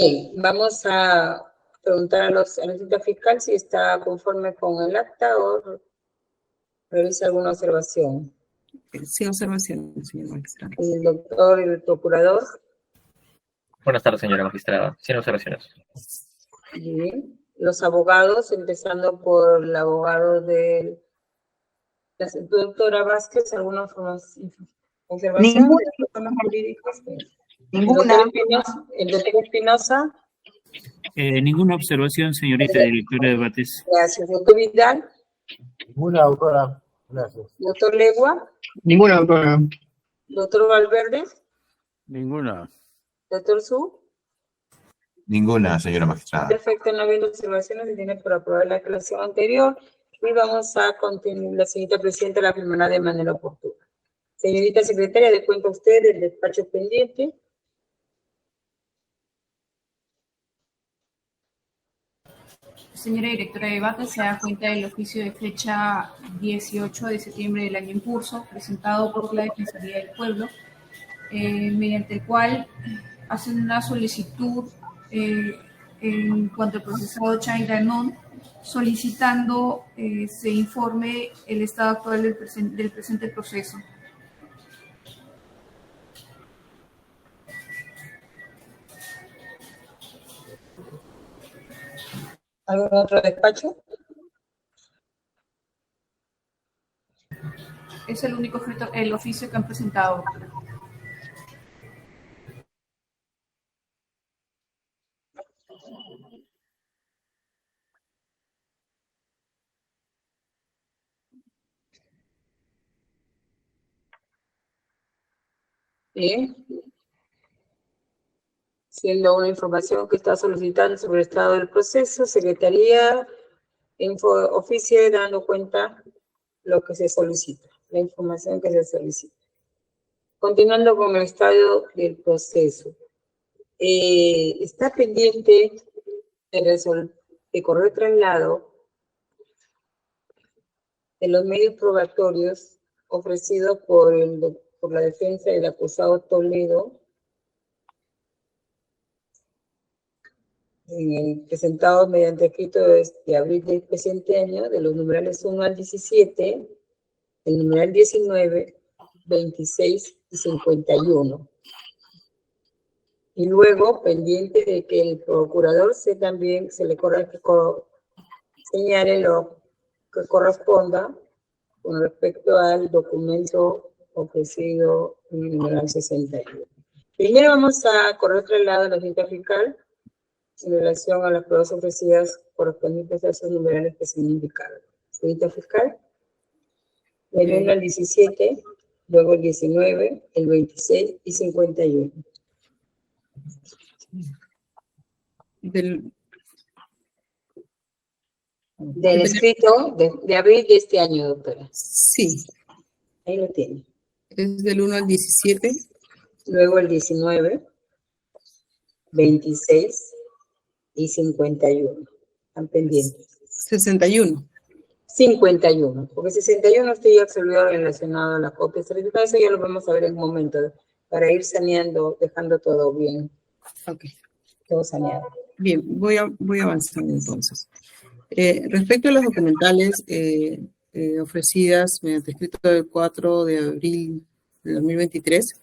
Bien, vamos a preguntar a la cita fiscal si está conforme con el acta o realiza alguna observación. Sin observación, señor magistrado. El doctor y el procurador. Buenas tardes, señora magistrada. Sin observaciones. Bien. Los abogados, empezando por el abogado de la doctora Vázquez, ¿alguna observación? Ninguna. El doctor Espinosa. Ninguna observación, señorita directora de debates. Gracias. Doctor Vidal. Ninguna, doctora. Gracias. Doctor Legua. Ninguna, doctora. Doctor Valverde. Ninguna. Doctor Su. Ninguna, señora magistrada. Perfecto, no habiendo observaciones, se tiene por aprobar la aclaración anterior y vamos a continuar. La señorita presidenta la firmará de manera oportuna. Señorita secretaria, ¿de cuenta usted el despacho pendiente? Señora directora de debate, se da cuenta del oficio de fecha 18 de septiembre del año en curso, presentado por la Defensoría del Pueblo, mediante el cual hacen una solicitud en cuanto al procesado Chay Danón, solicitando se informe el estado actual del presente proceso. ¿Algún otro despacho? Es el único el oficio que han presentado. Bien. Siendo una información que está solicitando sobre el estado del proceso, Secretaría oficie dando cuenta lo que se solicita, la información que se solicita. Continuando con el estado del proceso. Está pendiente de correr traslado de los medios probatorios ofrecidos por la defensa del acusado Toledo, presentado mediante escrito de abril del presente año, de los numerales 1 al 17, el numeral 19, 26 y 51. Y luego, pendiente de que el procurador también se le señale lo que corresponda con respecto al documento ofrecido en el numeral 61. Primero vamos a correr traslado de la cita fiscal en relación a las pruebas ofrecidas correspondientes a esos numerales que se han indicado. Cita fiscal, del 1 al 17, luego el 19, el 26 y 51. Del escrito de abril de este año, doctora. Sí. Ahí lo tiene. Es del 1 al 17. Luego el 19, 26 y 51. Están pendientes. 61. 51. Porque 61 estoy absolvido relacionado a la copia certificada. Eso ya lo vamos a ver en un momento. Para ir saneando, dejando todo bien. Ok. Todo saneado. Bien, voy avanzando entonces. Respecto a las documentales ofrecidas mediante escrito del 4 de abril de 2023,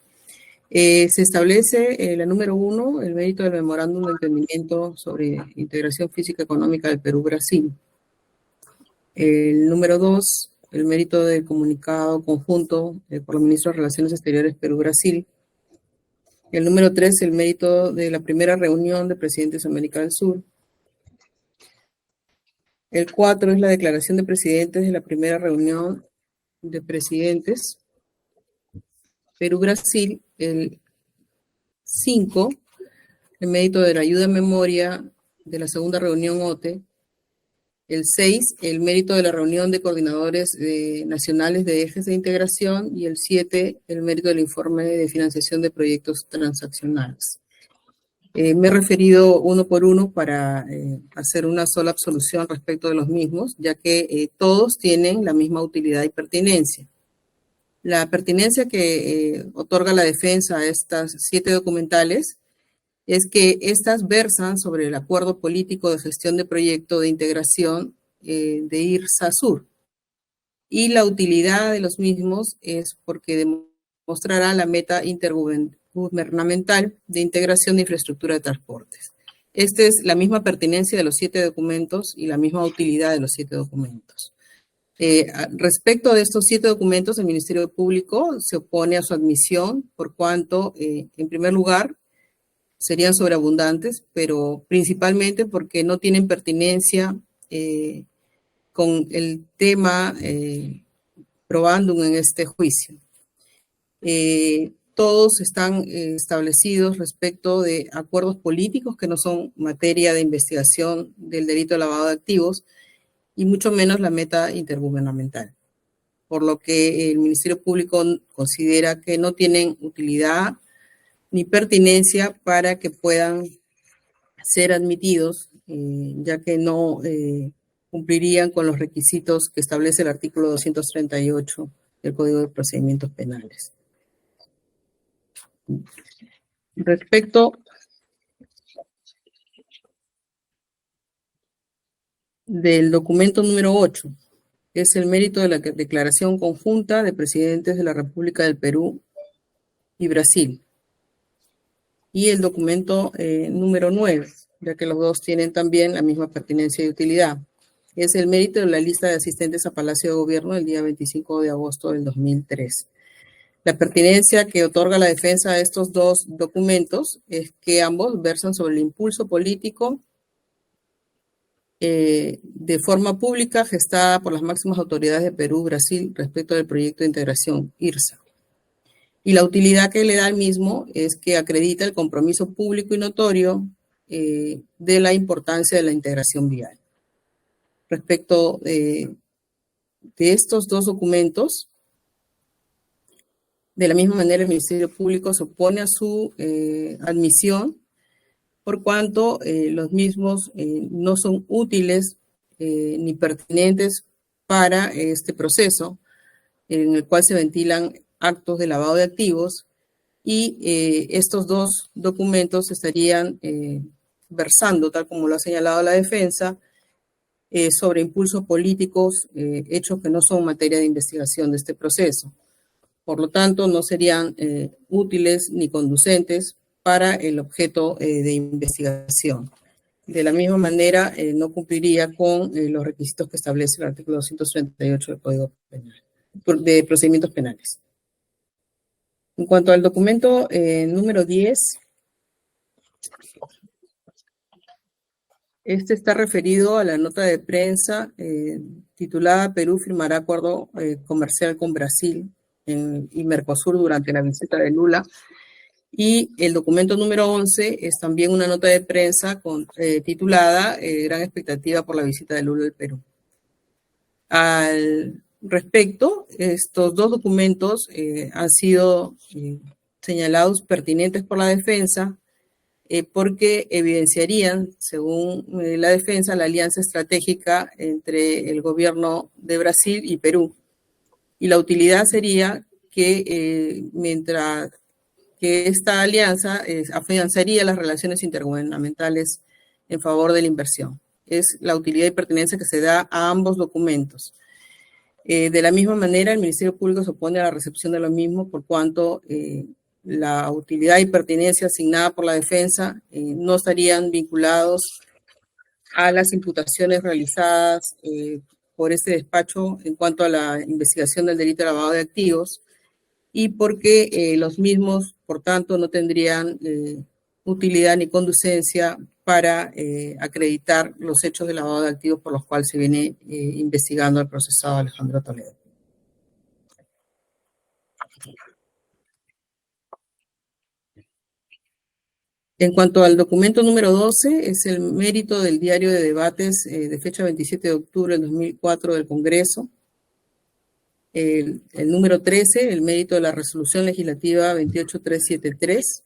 se establece la número 1, el mérito del memorándum de entendimiento sobre integración física económica del Perú-Brasil. El número 2, el mérito del comunicado conjunto por los ministros de Relaciones Exteriores Perú-Brasil. El número 3, el mérito de la primera reunión de presidentes de América del Sur. El 4 es la declaración de presidentes de la primera reunión de presidentes Perú-Brasil. El 5, el mérito de la ayuda en memoria de la segunda reunión OTE. El 6, el mérito de la reunión de coordinadores nacionales de ejes de integración. Y el 7, el mérito del informe de financiación de proyectos transaccionales. Me he referido uno por uno para hacer una sola absolución respecto de los mismos, ya que todos tienen la misma utilidad y pertinencia. La pertinencia que otorga la defensa a estas 7 documentales es que estas versan sobre el acuerdo político de gestión de proyecto de integración de IRSA Sur. Y la utilidad de los mismos es porque demostrará la meta intergubernamental de integración de infraestructura de transportes. Esta es la misma pertinencia de los 7 documentos y la misma utilidad de los 7 documentos. Respecto de estos 7 documentos, el Ministerio Público se opone a su admisión por cuanto, en primer lugar, serían sobreabundantes, pero principalmente porque no tienen pertinencia con el tema probandum en este juicio. Todos están establecidos respecto de acuerdos políticos que no son materia de investigación del delito de lavado de activos y mucho menos la meta intergubernamental, por lo que el Ministerio Público considera que no tienen utilidad ni pertinencia para que puedan ser admitidos, ya que no cumplirían con los requisitos que establece el artículo 238 del Código de Procedimientos Penales. Respecto del documento número 8, es el mérito de la declaración conjunta de presidentes de la República del Perú y Brasil. Y el documento número 9, ya que los dos tienen también la misma pertinencia y utilidad. Es el mérito de la lista de asistentes a Palacio de Gobierno el día 25 de agosto del 2003. La pertinencia que otorga la defensa a estos dos documentos es que ambos versan sobre el impulso político de forma pública gestada por las máximas autoridades de Perú y Brasil respecto del proyecto de integración IRSA. Y la utilidad que le da al mismo es que acredita el compromiso público y notorio de la importancia de la integración vial. Respecto de estos dos documentos, de la misma manera el Ministerio Público se opone a su admisión por cuanto los mismos no son útiles ni pertinentes para este proceso en el cual se ventilan actos de lavado de activos y estos dos documentos estarían versando, tal como lo ha señalado la defensa, sobre impulsos políticos, hechos que no son materia de investigación de este proceso. Por lo tanto, no serían útiles ni conducentes para el objeto de investigación. De la misma manera, no cumpliría con los requisitos que establece el artículo 238 del Código Penal, de Procedimientos Penales. En cuanto al documento número 10, este está referido a la nota de prensa titulada Perú firmará acuerdo comercial con Brasil y Mercosur durante la visita de Lula. Y el documento número 11 es también una nota de prensa titulada Gran expectativa por la visita de Lula al Perú. Al respecto, estos dos documentos han sido señalados pertinentes por la defensa porque evidenciarían, según la defensa, la alianza estratégica entre el gobierno de Brasil y Perú. Y la utilidad sería que mientras que esta alianza afianzaría las relaciones intergubernamentales en favor de la inversión. Es la utilidad y pertinencia que se da a ambos documentos. De la misma manera, el Ministerio Público se opone a la recepción de lo mismo por cuanto la utilidad y pertinencia asignada por la defensa no estarían vinculados a las imputaciones realizadas por este despacho en cuanto a la investigación del delito de lavado de activos y porque los mismos, por tanto, no tendrían utilidad ni conducencia para acreditar los hechos de lavado de activos por los cuales se viene investigando al procesado Alejandro Toledo. En cuanto al documento número 12, es el mérito del diario de debates de fecha 27 de octubre del 2004 del Congreso. El número 13, el mérito de la resolución legislativa 28373.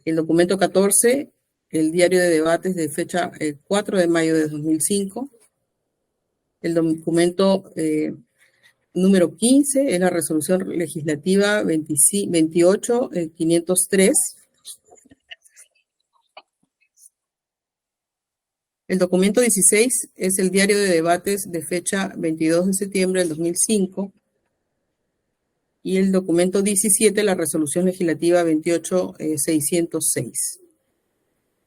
El documento 14, el diario de debates de fecha 4 de mayo de 2005. El documento número 15 es la resolución legislativa 28503. El documento 16 es el diario de debates de fecha 22 de septiembre del 2005 y el documento 17, la resolución legislativa 28606.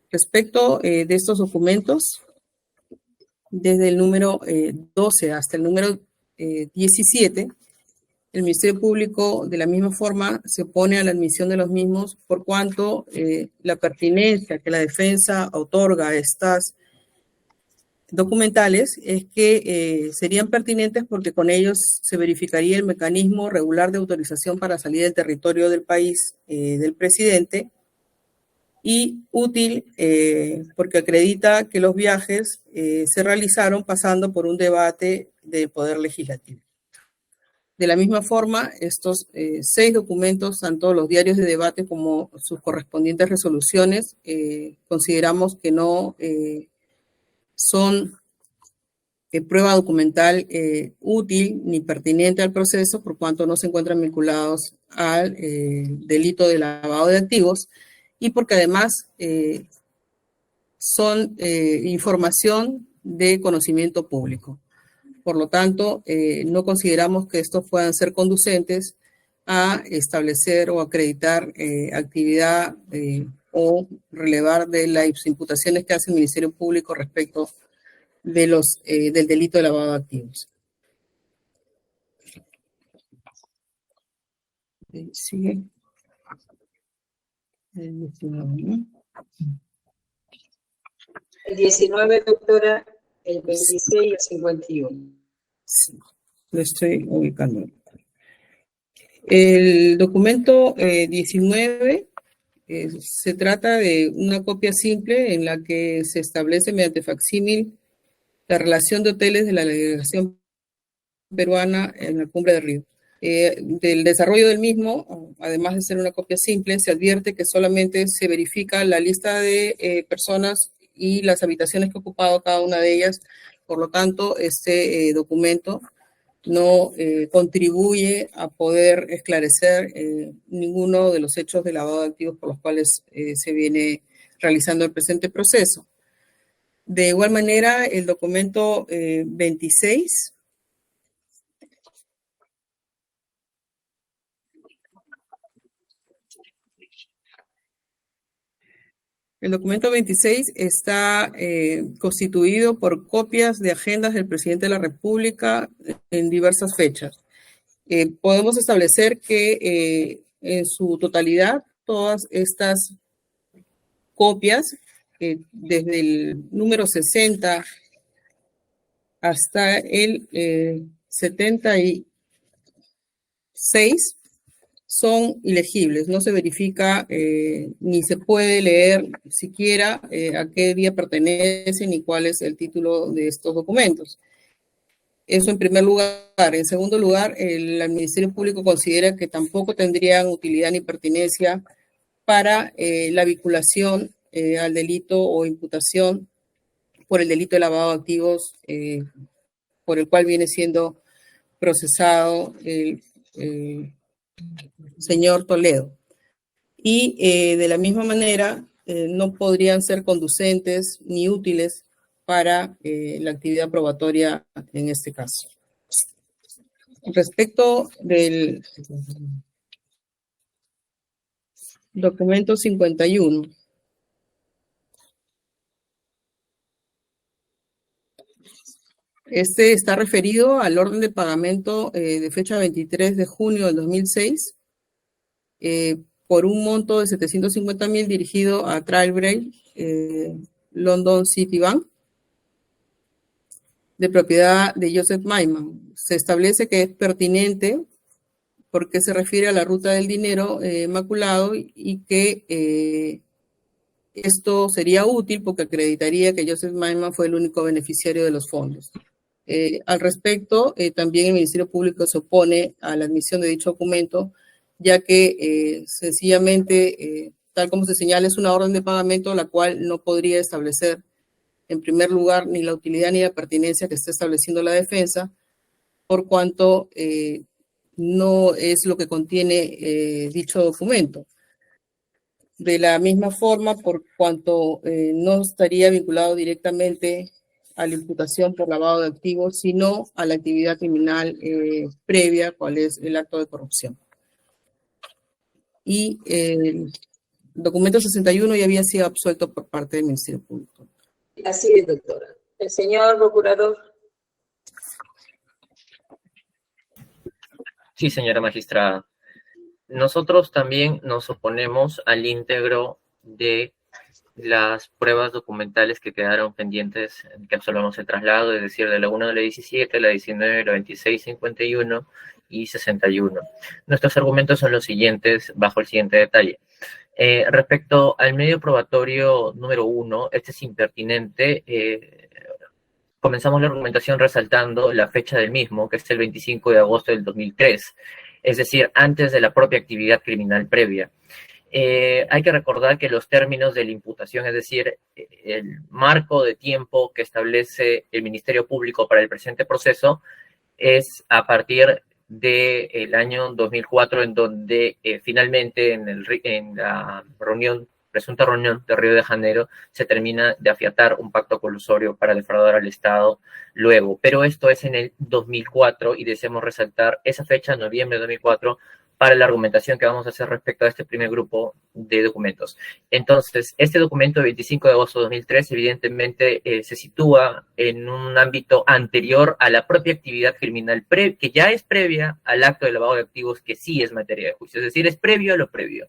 Respecto de estos documentos, desde el número 12 hasta el número 17, el Ministerio Público de la misma forma se opone a la admisión de los mismos por cuanto la pertinencia que la defensa otorga a estas documentales es que serían pertinentes porque con ellos se verificaría el mecanismo regular de autorización para salir del territorio del país del presidente y útil porque acredita que los viajes se realizaron pasando por un debate del Poder Legislativo. De la misma forma, estos 6 documentos, tanto los diarios de debate como sus correspondientes resoluciones, consideramos que no son prueba documental útil ni pertinente al proceso, por cuanto no se encuentran vinculados al delito de lavado de activos y porque además son información de conocimiento público. Por lo tanto, no consideramos que estos puedan ser conducentes a establecer o acreditar actividad o relevar de las imputaciones que hace el Ministerio Público respecto de del delito de lavado de activos. Sigue. El 19, ¿no? El 19, doctora, el 26 y el 51. Sí, lo estoy ubicando. El documento 19 se trata de una copia simple en la que se establece mediante facsímil la relación de hoteles de la delegación peruana en la Cumbre de Río. Del desarrollo del mismo, además de ser una copia simple, se advierte que solamente se verifica la lista de personas y las habitaciones que ha ocupado cada una de ellas. Por lo tanto, este documento no contribuye a poder esclarecer ninguno de los hechos de lavado de activos por los cuales se viene realizando el presente proceso. De igual manera, el documento 26 El documento 26 está constituido por copias de agendas del presidente de la República en diversas fechas. Podemos establecer que en su totalidad todas estas copias, desde el número 60 hasta el 76, son ilegibles, no se verifica ni se puede leer siquiera a qué día pertenece ni cuál es el título de estos documentos. Eso en primer lugar. En segundo lugar, el Ministerio Público considera que tampoco tendrían utilidad ni pertinencia para la vinculación al delito o imputación por el delito de lavado de activos por el cual viene siendo procesado el señor Toledo. Y de la misma manera, no podrían ser conducentes ni útiles para la actividad probatoria en este caso. Respecto del documento 51, este está referido al orden de pagamento de fecha 23 de junio del 2006 por un monto de 750.000 dirigido a Trailbrae London City Bank, de propiedad de Joseph Maiman. Se establece que es pertinente porque se refiere a la ruta del dinero maculado y que esto sería útil porque acreditaría que Joseph Maiman fue el único beneficiario de los fondos. Al respecto, también el Ministerio Público se opone a la admisión de dicho documento, ya que sencillamente, tal como se señala, es una orden de pagamento la cual no podría establecer, en primer lugar, ni la utilidad ni la pertinencia que está estableciendo la defensa, por cuanto no es lo que contiene dicho documento. De la misma forma, por cuanto no estaría vinculado directamente a la imputación por lavado de activos, sino a la actividad criminal previa, cual es el acto de corrupción. Y el documento 61 ya había sido absuelto por parte del Ministerio Público. Así es, doctora. El señor procurador. Sí, señora magistrada. Nosotros también nos oponemos al íntegro de las pruebas documentales que quedaron pendientes, que absolvamos el traslado, es decir, de la 1 de la 17, la 19, la 26, 51 y 61. Nuestros argumentos son los siguientes, bajo el siguiente detalle. Respecto al medio probatorio número 1, este es impertinente. Comenzamos la argumentación resaltando la fecha del mismo, que es el 25 de agosto del 2003, es decir, antes de la propia actividad criminal previa. Hay que recordar que los términos de la imputación, es decir, el marco de tiempo que establece el Ministerio Público para el presente proceso, es a partir del año 2004, en donde finalmente en la presunta reunión de Río de Janeiro se termina de afiatar un pacto colusorio para defraudar al Estado luego. Pero esto es en el 2004 y deseamos resaltar esa fecha, noviembre de 2004, para la argumentación que vamos a hacer respecto a este primer grupo de documentos. Entonces, este documento de 25 de agosto de 2003 evidentemente se sitúa en un ámbito anterior a la propia actividad criminal, que ya es previa al acto de lavado de activos, que sí es materia de juicio, es decir, es previo a lo previo.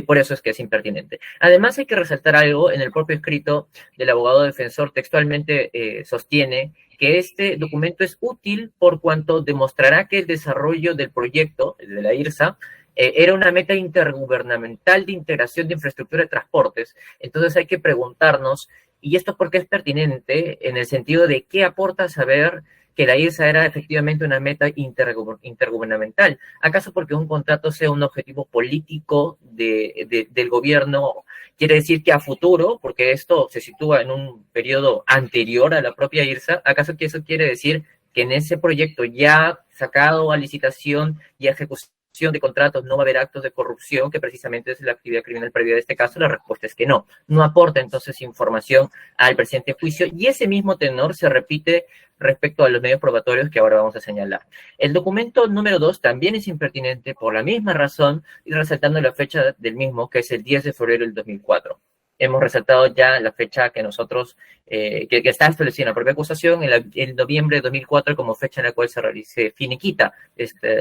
Por eso es que es impertinente. Además, hay que resaltar algo. En el propio escrito del abogado defensor textualmente sostiene que este documento es útil por cuanto demostrará que el desarrollo del proyecto, de la IRSA, era una meta intergubernamental de integración de infraestructura de transportes. Entonces hay que preguntarnos, ¿y esto por qué es pertinente? En el sentido de qué aporta saber que la IRSA era efectivamente una meta intergubernamental. ¿Acaso porque un contrato sea un objetivo político del gobierno quiere decir que a futuro, porque esto se sitúa en un periodo anterior a la propia IRSA, acaso que eso quiere decir que en ese proyecto ya sacado a licitación y a ejecución de contratos no va a haber actos de corrupción, que precisamente es la actividad criminal previa de este caso? La respuesta es que no. No aporta entonces información al presente juicio, y ese mismo tenor se repite respecto a los medios probatorios que ahora vamos a señalar. El documento número 2 también es impertinente por la misma razón, y resaltando la fecha del mismo, que es el 10 de febrero del 2004. Hemos resaltado ya la fecha que nosotros, que está establecida en la propia acusación, en noviembre de 2004, como fecha en la cual se finiquita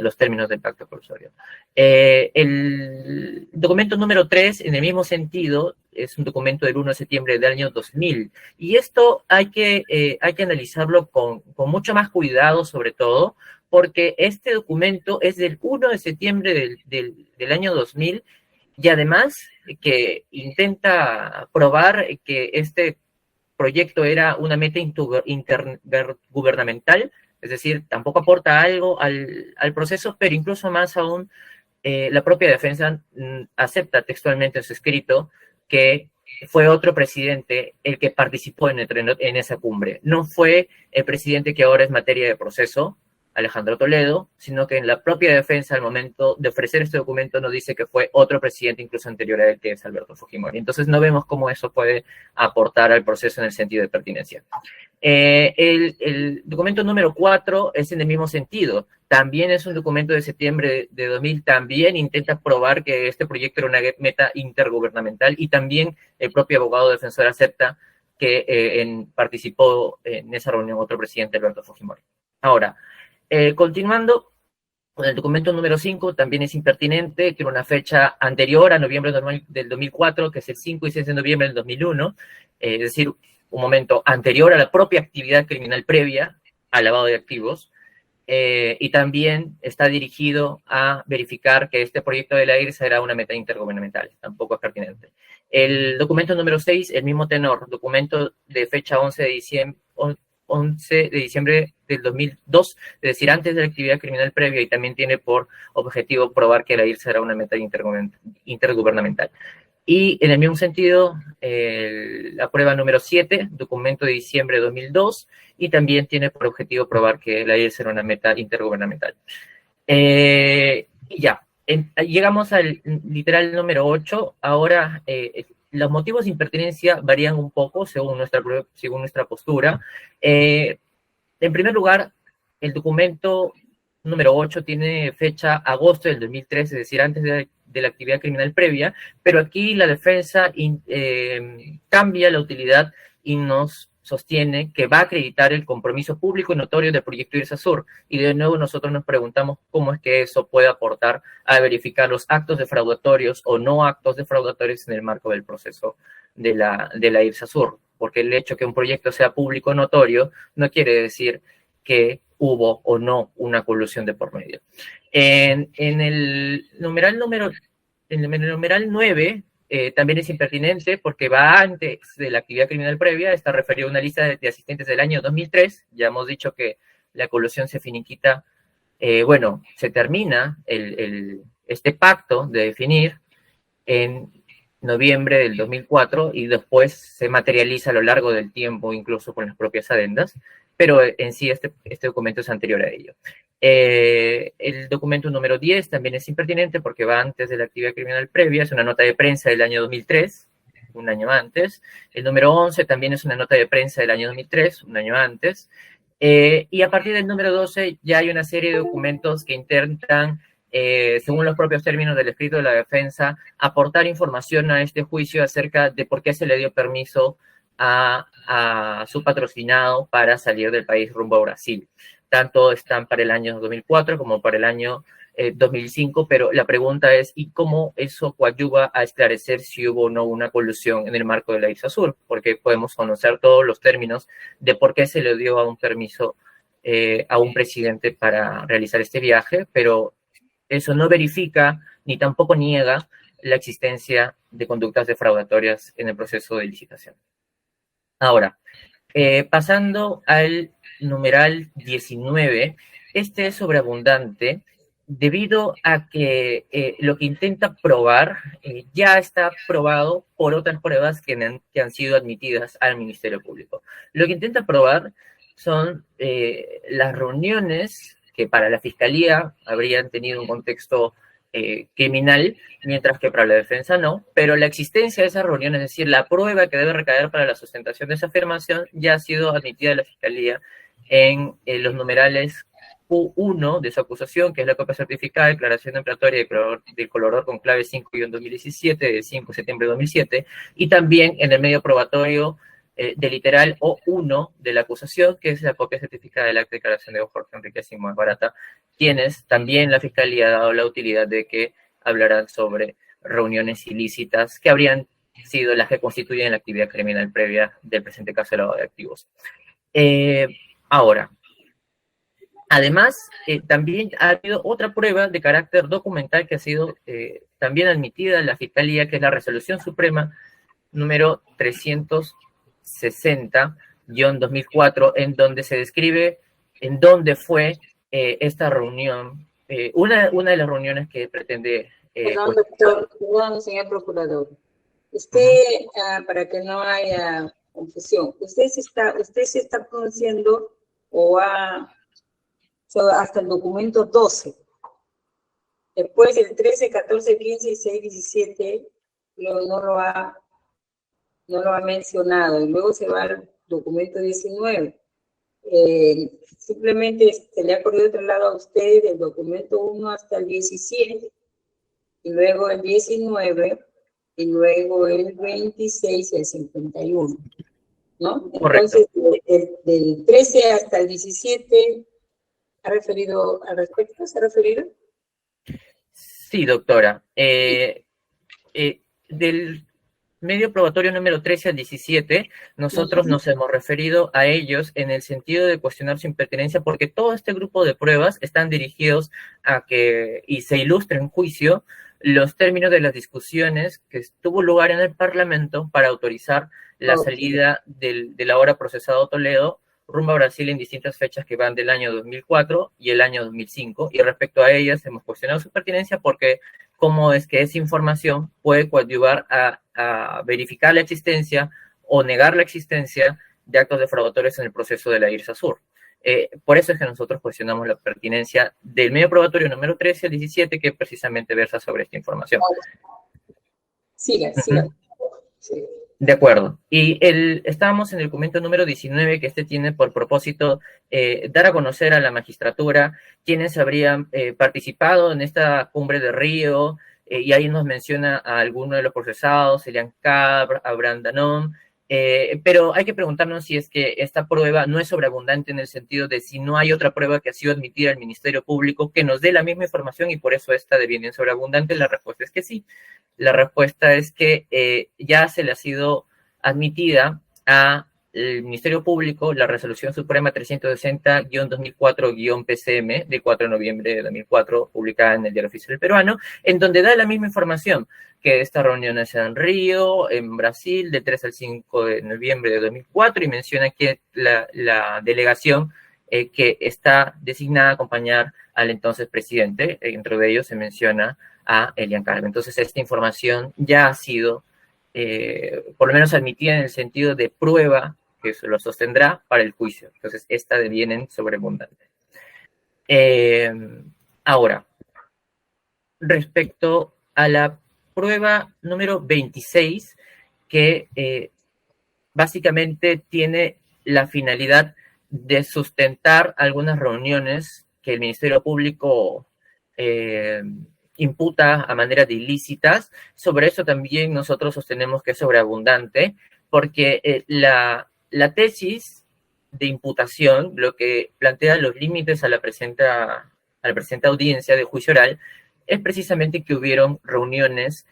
los términos del pacto colusorio. El documento número 3, en el mismo sentido, es un documento del 1 de septiembre del año 2000. Y esto hay que analizarlo con mucho más cuidado, sobre todo, porque este documento es del 1 de septiembre del año 2000, y además que intenta probar que este proyecto era una meta intergubernamental, es decir, tampoco aporta algo al proceso, pero incluso más aún, la propia defensa acepta textualmente en su escrito que fue otro presidente el que participó en esa cumbre. No fue el presidente que ahora es materia de proceso, Alejandro Toledo, sino que en la propia defensa, al momento de ofrecer este documento, nos dice que fue otro presidente incluso anterior a él, que es Alberto Fujimori. Entonces no vemos cómo eso puede aportar al proceso en el sentido de pertinencia. El documento número 4 es en el mismo sentido. También es un documento de septiembre de 2000, también intenta probar que este proyecto era una meta intergubernamental, y también el propio abogado defensor acepta que participó en esa reunión otro presidente, Alberto Fujimori. Ahora, continuando con el documento número 5, también es impertinente, tiene una fecha anterior a noviembre del 2004, que es el 5 y 6 de noviembre del 2001, es decir, un momento anterior a la propia actividad criminal previa al lavado de activos, y también está dirigido a verificar que este proyecto de la IRSA era una meta intergubernamental, tampoco es pertinente. El documento número 6, el mismo tenor, documento de fecha 11 de diciembre del 2002, es decir, antes de la actividad criminal previa, y también tiene por objetivo probar que la IRSA era una meta intergubernamental. Y en el mismo sentido, la prueba número 7, documento de diciembre de 2002, y también tiene por objetivo probar que la IRSA era una meta intergubernamental. Y ya, Llegamos al literal número 8. Ahora, los motivos de impertinencia varían un poco según nuestra postura. En primer lugar, el documento número 8 tiene fecha agosto del 2013, es decir, antes de la actividad criminal previa, pero aquí la defensa cambia la utilidad y nos sostiene que va a acreditar el compromiso público y notorio del proyecto IRSASUR. Y de nuevo nosotros nos preguntamos cómo es que eso puede aportar a verificar los actos defraudatorios o no actos defraudatorios en el marco del proceso de la IRSASUR. Porque el hecho que un proyecto sea público notorio no quiere decir que hubo o no una colusión de por medio. En el numeral 9, también es impertinente porque va antes de la actividad criminal previa, está referido a una lista de asistentes del año 2003, ya hemos dicho que la colusión se finiquita, se termina este pacto de definir en noviembre del 2004 y después se materializa a lo largo del tiempo, incluso con las propias adendas, pero en sí este documento es anterior a ello. El documento número 10 también es impertinente porque va antes de la actividad criminal previa, es una nota de prensa del año 2003, un año antes. El número 11 también es una nota de prensa del año 2003, un año antes. Y a partir del número 12 ya hay una serie de documentos que intentan, según los propios términos del escrito de la defensa, aportar información a este juicio acerca de por qué se le dio permiso a su patrocinado para salir del país rumbo a Brasil. Tanto están para el año 2004 como para el año 2005, pero la pregunta es, ¿y cómo eso coadyuva a esclarecer si hubo o no una colusión en el marco de la IRSASUR? Porque podemos conocer todos los términos de por qué se le dio a un permiso a un presidente para realizar este viaje, pero eso no verifica ni tampoco niega la existencia de conductas defraudatorias en el proceso de licitación. Ahora, pasando al numeral 19, este es sobreabundante debido a que lo que intenta probar ya está probado por otras pruebas que han sido admitidas al Ministerio Público. Lo que intenta probar son las reuniones que para la Fiscalía habrían tenido un contexto criminal, mientras que para la defensa no, pero la existencia de esas reuniones, es decir, la prueba que debe recaer para la sustentación de esa afirmación, ya ha sido admitida a la Fiscalía en los numerales Q1 de su acusación, que es la copia certificada, declaración imperatoria del colorador con clave 5-2017, de 5 de septiembre de 2007, y también en el medio probatorio de literal O1 de la acusación, que es la copia certificada de la declaración de Jorge Enrique Simón Barata, quienes también la Fiscalía ha dado la utilidad de que hablarán sobre reuniones ilícitas que habrían sido las que constituyen la actividad criminal previa del presente caso de lavado de activos. Ahora, además, también ha habido otra prueba de carácter documental que ha sido también admitida en la Fiscalía, que es la Resolución Suprema número 360-2004, en donde se describe en dónde fue esta reunión, una de las reuniones que pretende... Perdón, doctor, perdón, señor procurador. Usted, para que no haya confusión, usted se está pronunciando hasta el documento 12. Después el 13, 14, 15, 16, 17 no lo ha mencionado. Y luego se va al documento 19. Simplemente se le ha corrido traslado a usted del documento 1 hasta el 17, y luego el 19, y luego el 26 y el 51, ¿no? Correcto. Entonces, del 13 hasta el 17, ¿ha referido al respecto? ¿Se ha referido? Sí, doctora. Del medio probatorio número 13 al 17, nosotros nos hemos referido a ellos en el sentido de cuestionar su impertinencia, porque todo este grupo de pruebas están dirigidos a que y se ilustre en juicio los términos de las discusiones que tuvo lugar en el Parlamento para autorizar la salida del ahora procesado Toledo rumbo a Brasil en distintas fechas que van del año 2004 y el año 2005, y respecto a ellas hemos cuestionado su pertinencia porque cómo es que esa información puede coadyuvar a verificar la existencia o negar la existencia de actos defraudatorios en el proceso de la IRSASUR. Por eso es que nosotros cuestionamos la pertinencia del medio probatorio número 13 al 17, que precisamente versa sobre esta información. Siga. Sí. De acuerdo. Y estábamos en el documento número 19, que tiene por propósito dar a conocer a la magistratura quienes habrían participado en esta cumbre de Río, y ahí nos menciona a algunos de los procesados, Elian Cabr, Abraham Danón, pero hay que preguntarnos si es que esta prueba no es sobreabundante, en el sentido de si no hay otra prueba que ha sido admitida al Ministerio Público que nos dé la misma información y por eso esta deviene sobreabundante. La respuesta es que sí. La respuesta es que ya se le ha sido admitida al Ministerio Público la Resolución Suprema 360-2004-PCM de 4 de noviembre de 2004, publicada en el Diario Oficial del Peruano, en donde da la misma información, que estas reuniones en Río, en Brasil, de 3 al 5 de noviembre de 2004, y menciona que la delegación que está designada a acompañar al entonces presidente, dentro de ellos se menciona a Elian Cabr. Entonces, esta información ya ha sido, por lo menos, admitida en el sentido de prueba que se lo sostendrá para el juicio. Entonces, esta devienen sobreabundante. Ahora, respecto a la prueba número 26, que básicamente tiene la finalidad de sustentar algunas reuniones que el Ministerio Público imputa a manera de ilícitas. Sobre eso también nosotros sostenemos que es sobreabundante, porque la tesis de imputación, lo que plantea los límites a la presente audiencia de juicio oral, es precisamente que hubieron reuniones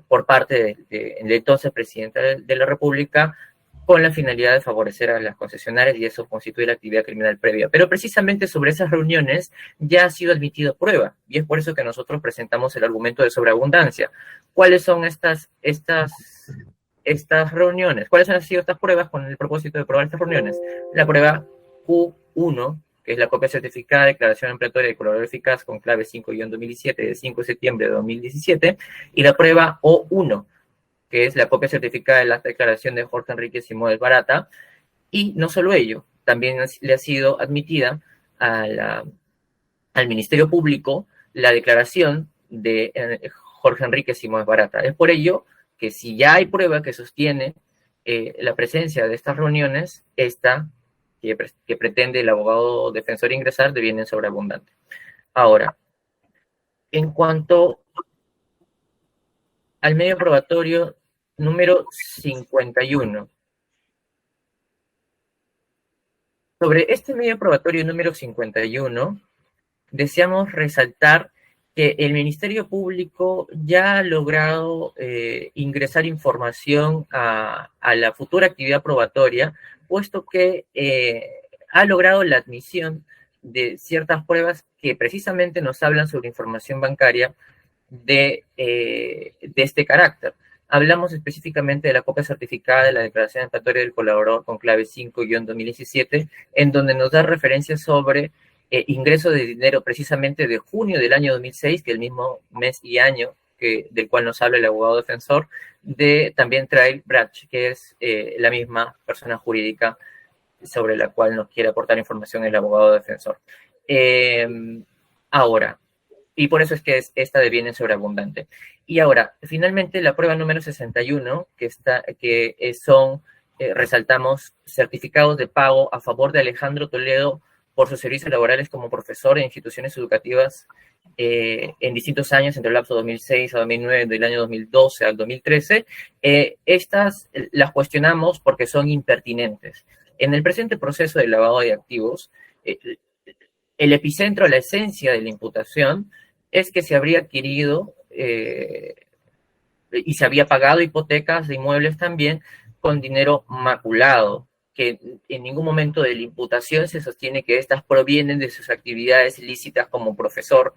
por parte del entonces presidente de la República con la finalidad de favorecer a las concesionarias, y eso constituye la actividad criminal previa. Pero precisamente sobre esas reuniones ya ha sido admitida prueba, y es por eso que nosotros presentamos el argumento de sobreabundancia. ¿Cuáles son estas reuniones? ¿Cuáles han sido estas pruebas con el propósito de probar estas reuniones? La prueba Q1, que es la copia certificada de declaración ampliatoria de colaborador eficaz con clave 5-2017 de 5 de septiembre de 2017, y la prueba O1, que es la copia certificada de la declaración de Jorge Enrique Simões Barata, y no solo ello, también le ha sido admitida al Ministerio Público la declaración de Jorge Enrique Simões Barata. Es por ello que si ya hay prueba que sostiene la presencia de estas reuniones, esta que pretende el abogado defensor ingresar deviene sobreabundante. Ahora, en cuanto al medio probatorio número 51. Sobre este medio probatorio número 51, deseamos resaltar que el Ministerio Público ya ha logrado ingresar información a la futura actividad probatoria, puesto que ha logrado la admisión de ciertas pruebas que precisamente nos hablan sobre información bancaria de este carácter. Hablamos específicamente de la copia certificada de la declaración ampliatoria del colaborador con clave 5-2017, en donde nos da referencias sobre ingreso de dinero precisamente de junio del año 2006, que es el mismo mes y año del cual nos habla el abogado defensor, de también Trail Brach, que es la misma persona jurídica sobre la cual nos quiere aportar información el abogado defensor. Ahora, y por eso es que esta deviene sobreabundante. Y ahora, finalmente, la prueba número 61, resaltamos, certificados de pago a favor de Alejandro Toledo por sus servicios laborales como profesor en instituciones educativas en distintos años, entre el lapso 2006 a 2009, del año 2012 al 2013. Estas las cuestionamos porque son impertinentes. En el presente proceso de lavado de activos, el epicentro, la esencia de la imputación es que se habría adquirido y se había pagado hipotecas de inmuebles también con dinero maculado, que en ningún momento de la imputación se sostiene que estas provienen de sus actividades ilícitas como profesor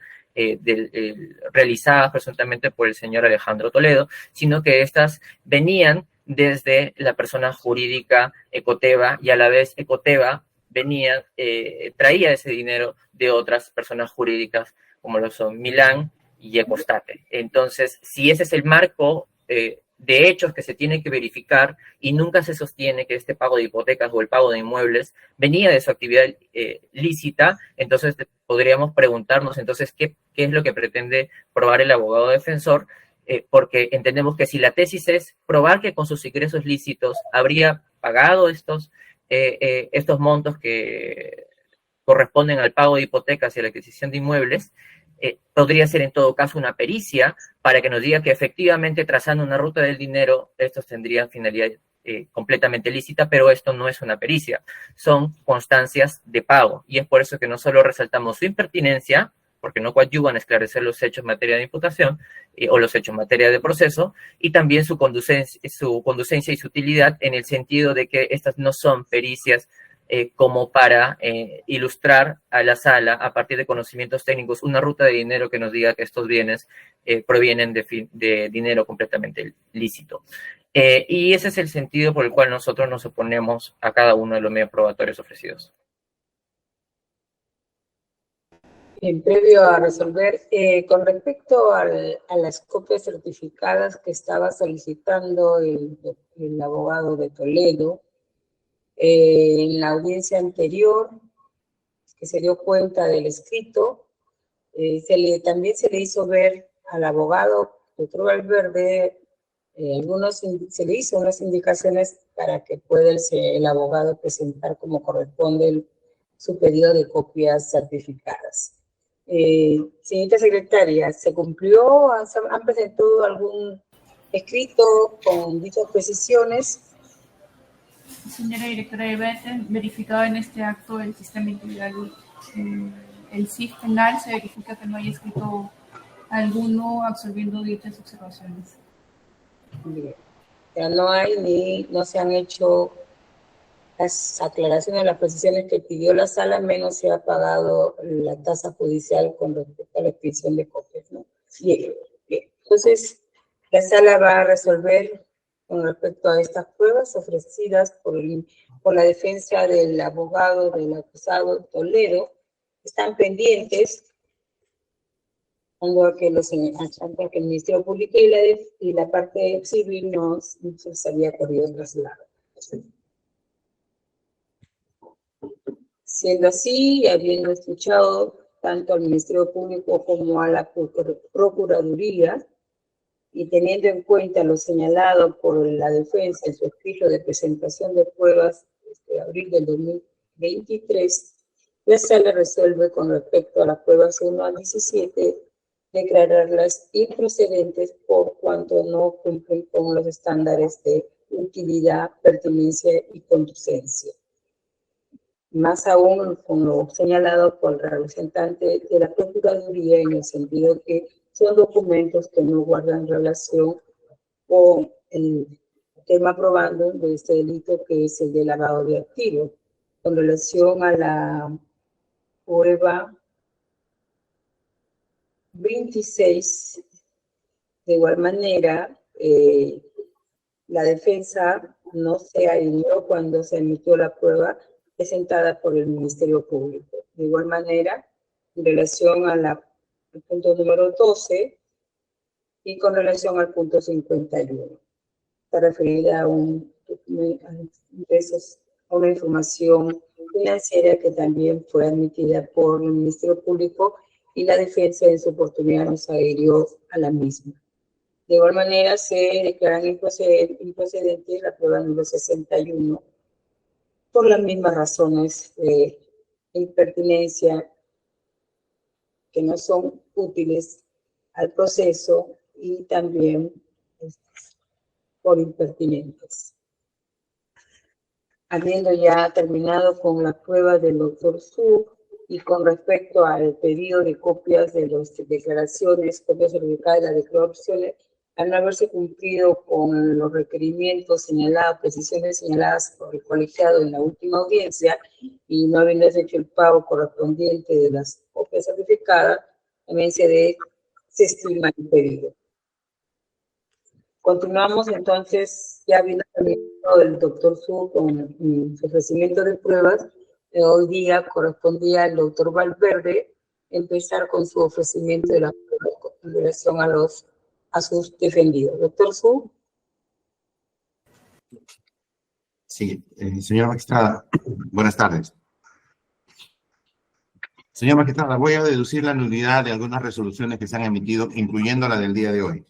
realizadas presuntamente por el señor Alejandro Toledo, sino que estas venían desde la persona jurídica Ecoteva, y a la vez Ecoteva traía ese dinero de otras personas jurídicas como lo son Milán y Ecostate. Entonces, si ese es el marco de hechos que se tiene que verificar y nunca se sostiene que este pago de hipotecas o el pago de inmuebles venía de su actividad lícita. Entonces podríamos preguntarnos entonces qué es lo que pretende probar el abogado defensor, porque entendemos que si la tesis es probar que con sus ingresos lícitos habría pagado estos montos que corresponden al pago de hipotecas y a la adquisición de inmuebles, podría ser en todo caso una pericia para que nos diga que efectivamente trazando una ruta del dinero, estos tendrían finalidad completamente lícita, pero esto no es una pericia, son constancias de pago. Y es por eso que no solo resaltamos su impertinencia, porque no coadyuvan a esclarecer los hechos en materia de imputación o los hechos en materia de proceso, y también su conducencia y su utilidad en el sentido de que estas no son pericias como para ilustrar a la sala, a partir de conocimientos técnicos, una ruta de dinero que nos diga que estos bienes provienen de dinero completamente lícito. Y ese es el sentido por el cual nosotros nos oponemos a cada uno de los medios probatorios ofrecidos. Previo a resolver, con respecto a las copias certificadas que estaba solicitando el abogado de Toledo, en la audiencia anterior, que se dio cuenta del escrito, también se le hizo ver al abogado doctor Valverde, se le hizo unas indicaciones para que pueda el abogado presentar como corresponde su pedido de copias certificadas. Señorita secretaria, ¿se cumplió? ¿Han presentado algún escrito con dichas precisiones? Señora directora de verificado en este acto el sistema integral, el CIF penal, se verifica que no haya escrito alguno absolviendo dichas observaciones. Bien. Ya no se han hecho las aclaraciones, las precisiones que pidió la sala, menos se ha pagado la tasa judicial con respecto a la extinción de copias, ¿no? Bien. Entonces, la sala va a resolver con respecto a estas pruebas ofrecidas por la defensa del abogado del acusado Toledo. Están pendientes que el Ministerio Público y la parte civil no se había corrido traslado. Siendo así, habiendo escuchado tanto al Ministerio Público como a la Procuraduría, y teniendo en cuenta lo señalado por la defensa en su escrito de presentación de pruebas de abril del 2023, la sala resuelve con respecto a las pruebas 1 al 17 declararlas improcedentes por cuanto no cumplen con los estándares de utilidad, pertinencia y conducencia. Más aún con lo señalado por el representante de la Procuraduría, en el sentido que son documentos que no guardan relación con el tema probando de este delito, que es el de lavado de activos. Con relación a la prueba 26, de igual manera, la defensa no se alineó cuando se emitió la prueba presentada por el Ministerio Público. De igual manera, en relación al punto número 12 y con relación al punto 51, está referida a una información financiera que también fue admitida por el Ministerio Público y la defensa en su oportunidad nos adhirió a la misma. De igual manera, se declaran improcedentes la prueba número 61 por las mismas razones de impertinencia que no son útiles al proceso y también por impertinentes. Habiendo ya terminado con la prueba del doctor Su y con respecto al pedido de copias de las declaraciones, copias certificadas de las declaraciones, al no haberse cumplido con los requerimientos señalados, precisiones señaladas por el colegiado en la última audiencia y no habiéndose hecho el pago correspondiente de las copias certificadas, también se estima el pedido. Continuamos entonces, ya viendo el doctor Su con su ofrecimiento de pruebas. Hoy día correspondía al doctor Valverde empezar con su ofrecimiento de la prueba en relación a sus defendidos. Doctor Su. Sí, señora magistrada, buenas tardes. Señora magistrada, voy a deducir la nulidad de algunas resoluciones que se han emitido, incluyendo la del día de hoy.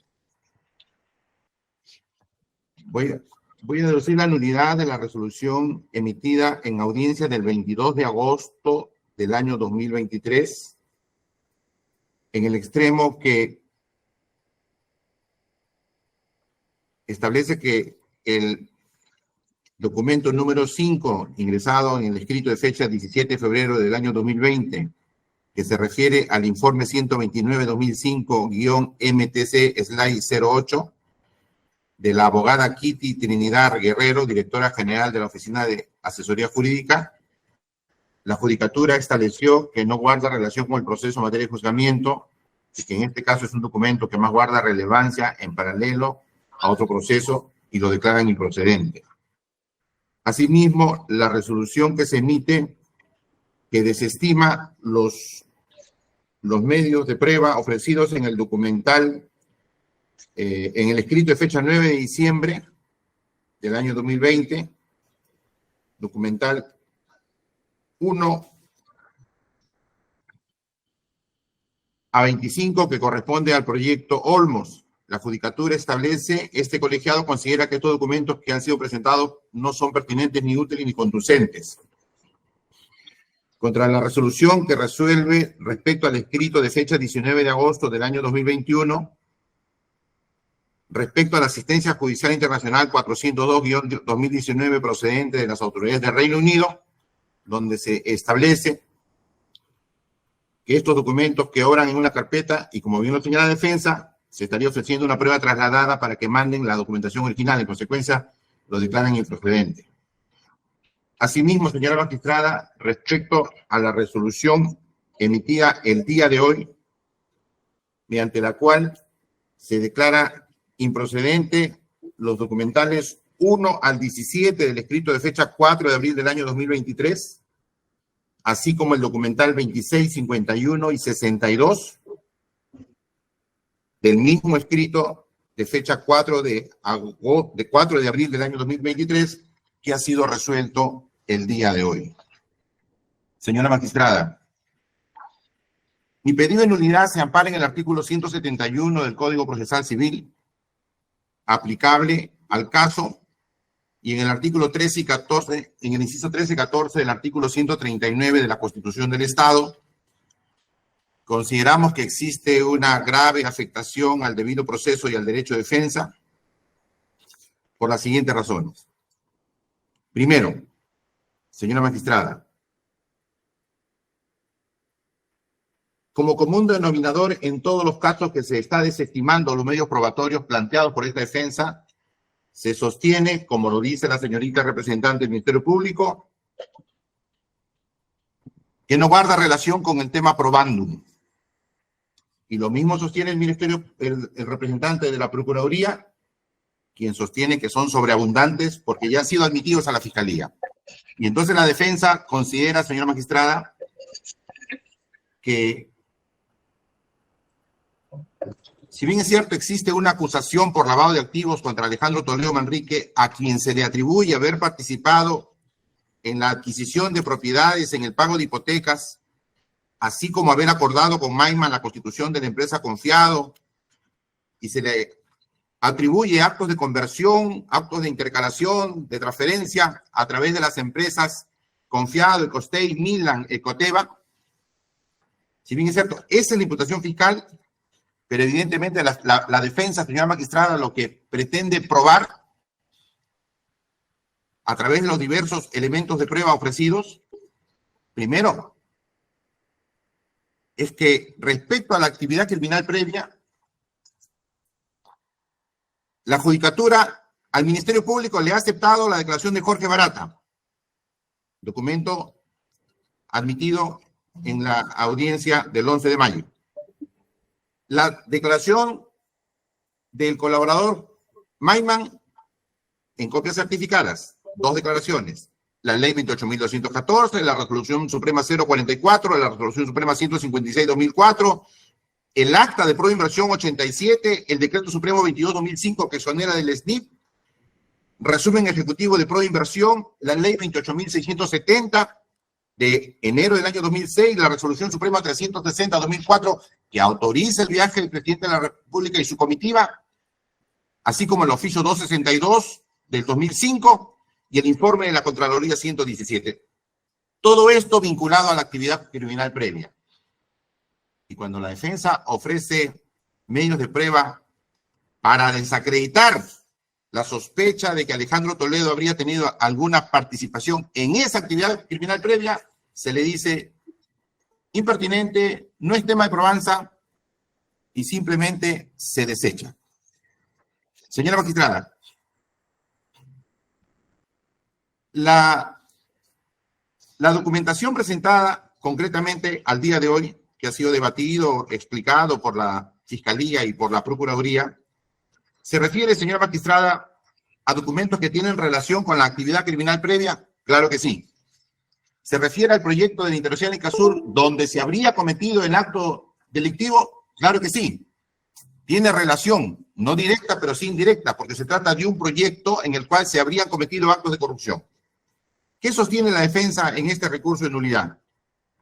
Voy a deducir la nulidad de la resolución emitida en audiencia del 22 de agosto del año 2023, en el extremo que establece que el documento número 5, ingresado en el escrito de fecha 17 de febrero del año 2020, que se refiere al informe 129-2005-MTC/08, de la abogada Kitty Trinidad Guerrero, directora general de la Oficina de Asesoría Jurídica, la Judicatura estableció que no guarda relación con el proceso en materia de juzgamiento y que en este caso es un documento que más guarda relevancia en paralelo a otro proceso y lo declaran improcedente. Asimismo, la resolución que se emite que desestima los medios de prueba ofrecidos en el documental, en el escrito de fecha 9 de diciembre del año 2020, documental 1-25, que corresponde al proyecto Olmos. La Judicatura establece, este colegiado considera que estos documentos que han sido presentados no son pertinentes, ni útiles, ni conducentes. Contra la resolución que resuelve respecto al escrito de fecha 19 de agosto del año 2021, respecto a la asistencia judicial internacional 402-2019 procedente de las autoridades del Reino Unido, donde se establece que estos documentos que obran en una carpeta, y como bien lo señala la defensa, se estaría ofreciendo una prueba trasladada para que manden la documentación original. En consecuencia, lo declaran improcedente. Asimismo, señora magistrada, respecto a la resolución emitida el día de hoy, mediante la cual se declara improcedente los documentales 1 al 17 del escrito de fecha 4 de abril del año 2023, así como el documental 26, 51 y 62 del mismo escrito de fecha 4 de abril del año 2023, que ha sido resuelto el día de hoy. Señora magistrada, mi pedido de nulidad se ampara en el artículo 171 del Código Procesal Civil, aplicable al caso, y en el artículo 13 y 14, en el inciso 13 y 14 del artículo 139 de la Constitución del Estado. Consideramos que existe una grave afectación al debido proceso y al derecho de defensa por las siguientes razones. Primero, señora magistrada, como común denominador en todos los casos que se está desestimando los medios probatorios planteados por esta defensa, se sostiene, como lo dice la señorita representante del Ministerio Público, que no guarda relación con el tema probandum. Y lo mismo sostiene el Ministerio, el representante de la Procuraduría, quien sostiene que son sobreabundantes porque ya han sido admitidos a la Fiscalía. Y entonces la defensa considera, señora magistrada, que si bien es cierto existe una acusación por lavado de activos contra Alejandro Toledo Manrique, a quien se le atribuye haber participado en la adquisición de propiedades, en el pago de hipotecas, así como haber acordado con Maiman la constitución de la empresa Confiado, y se le atribuye actos de conversión, actos de intercalación, de transferencia a través de las empresas Confiado, Ecostey, Milan, Ecoteva. Si bien es cierto, esa es la imputación fiscal, pero evidentemente la defensa, señora magistrada, lo que pretende probar a través de los diversos elementos de prueba ofrecidos, primero, es que respecto a la actividad criminal previa, la Judicatura al Ministerio Público le ha aceptado la declaración de Jorge Barata, documento admitido en la audiencia del 11 de mayo. La declaración del colaborador Maiman en copias certificadas, 2 declaraciones. La ley 28.214, la resolución suprema 044, la resolución suprema 156-2004, el acta de proinversión 87, el decreto supremo 22-2005 que exonera del SNIP, resumen ejecutivo de Proinversión, la ley 28.670 de enero del año 2006, la resolución suprema 360-2004, que autoriza el viaje del presidente de la República y su comitiva, así como el oficio 262 del 2005 y el informe de la Contraloría 117. Todo esto vinculado a la actividad criminal previa. Y cuando la defensa ofrece medios de prueba para desacreditar la sospecha de que Alejandro Toledo habría tenido alguna participación en esa actividad criminal previa, se le dice impertinente, no es tema de probanza y simplemente se desecha. Señora magistrada, la documentación presentada concretamente al día de hoy, que ha sido debatido, explicado por la Fiscalía y por la Procuraduría, ¿se refiere, señora magistrada, a documentos que tienen relación con la actividad criminal previa? Claro que sí. ¿Se refiere al proyecto de Internacional Incasur donde se habría cometido el acto delictivo? Claro que sí. Tiene relación, no directa, pero sí indirecta, porque se trata de un proyecto en el cual se habrían cometido actos de corrupción. ¿Qué sostiene la defensa en este recurso de nulidad?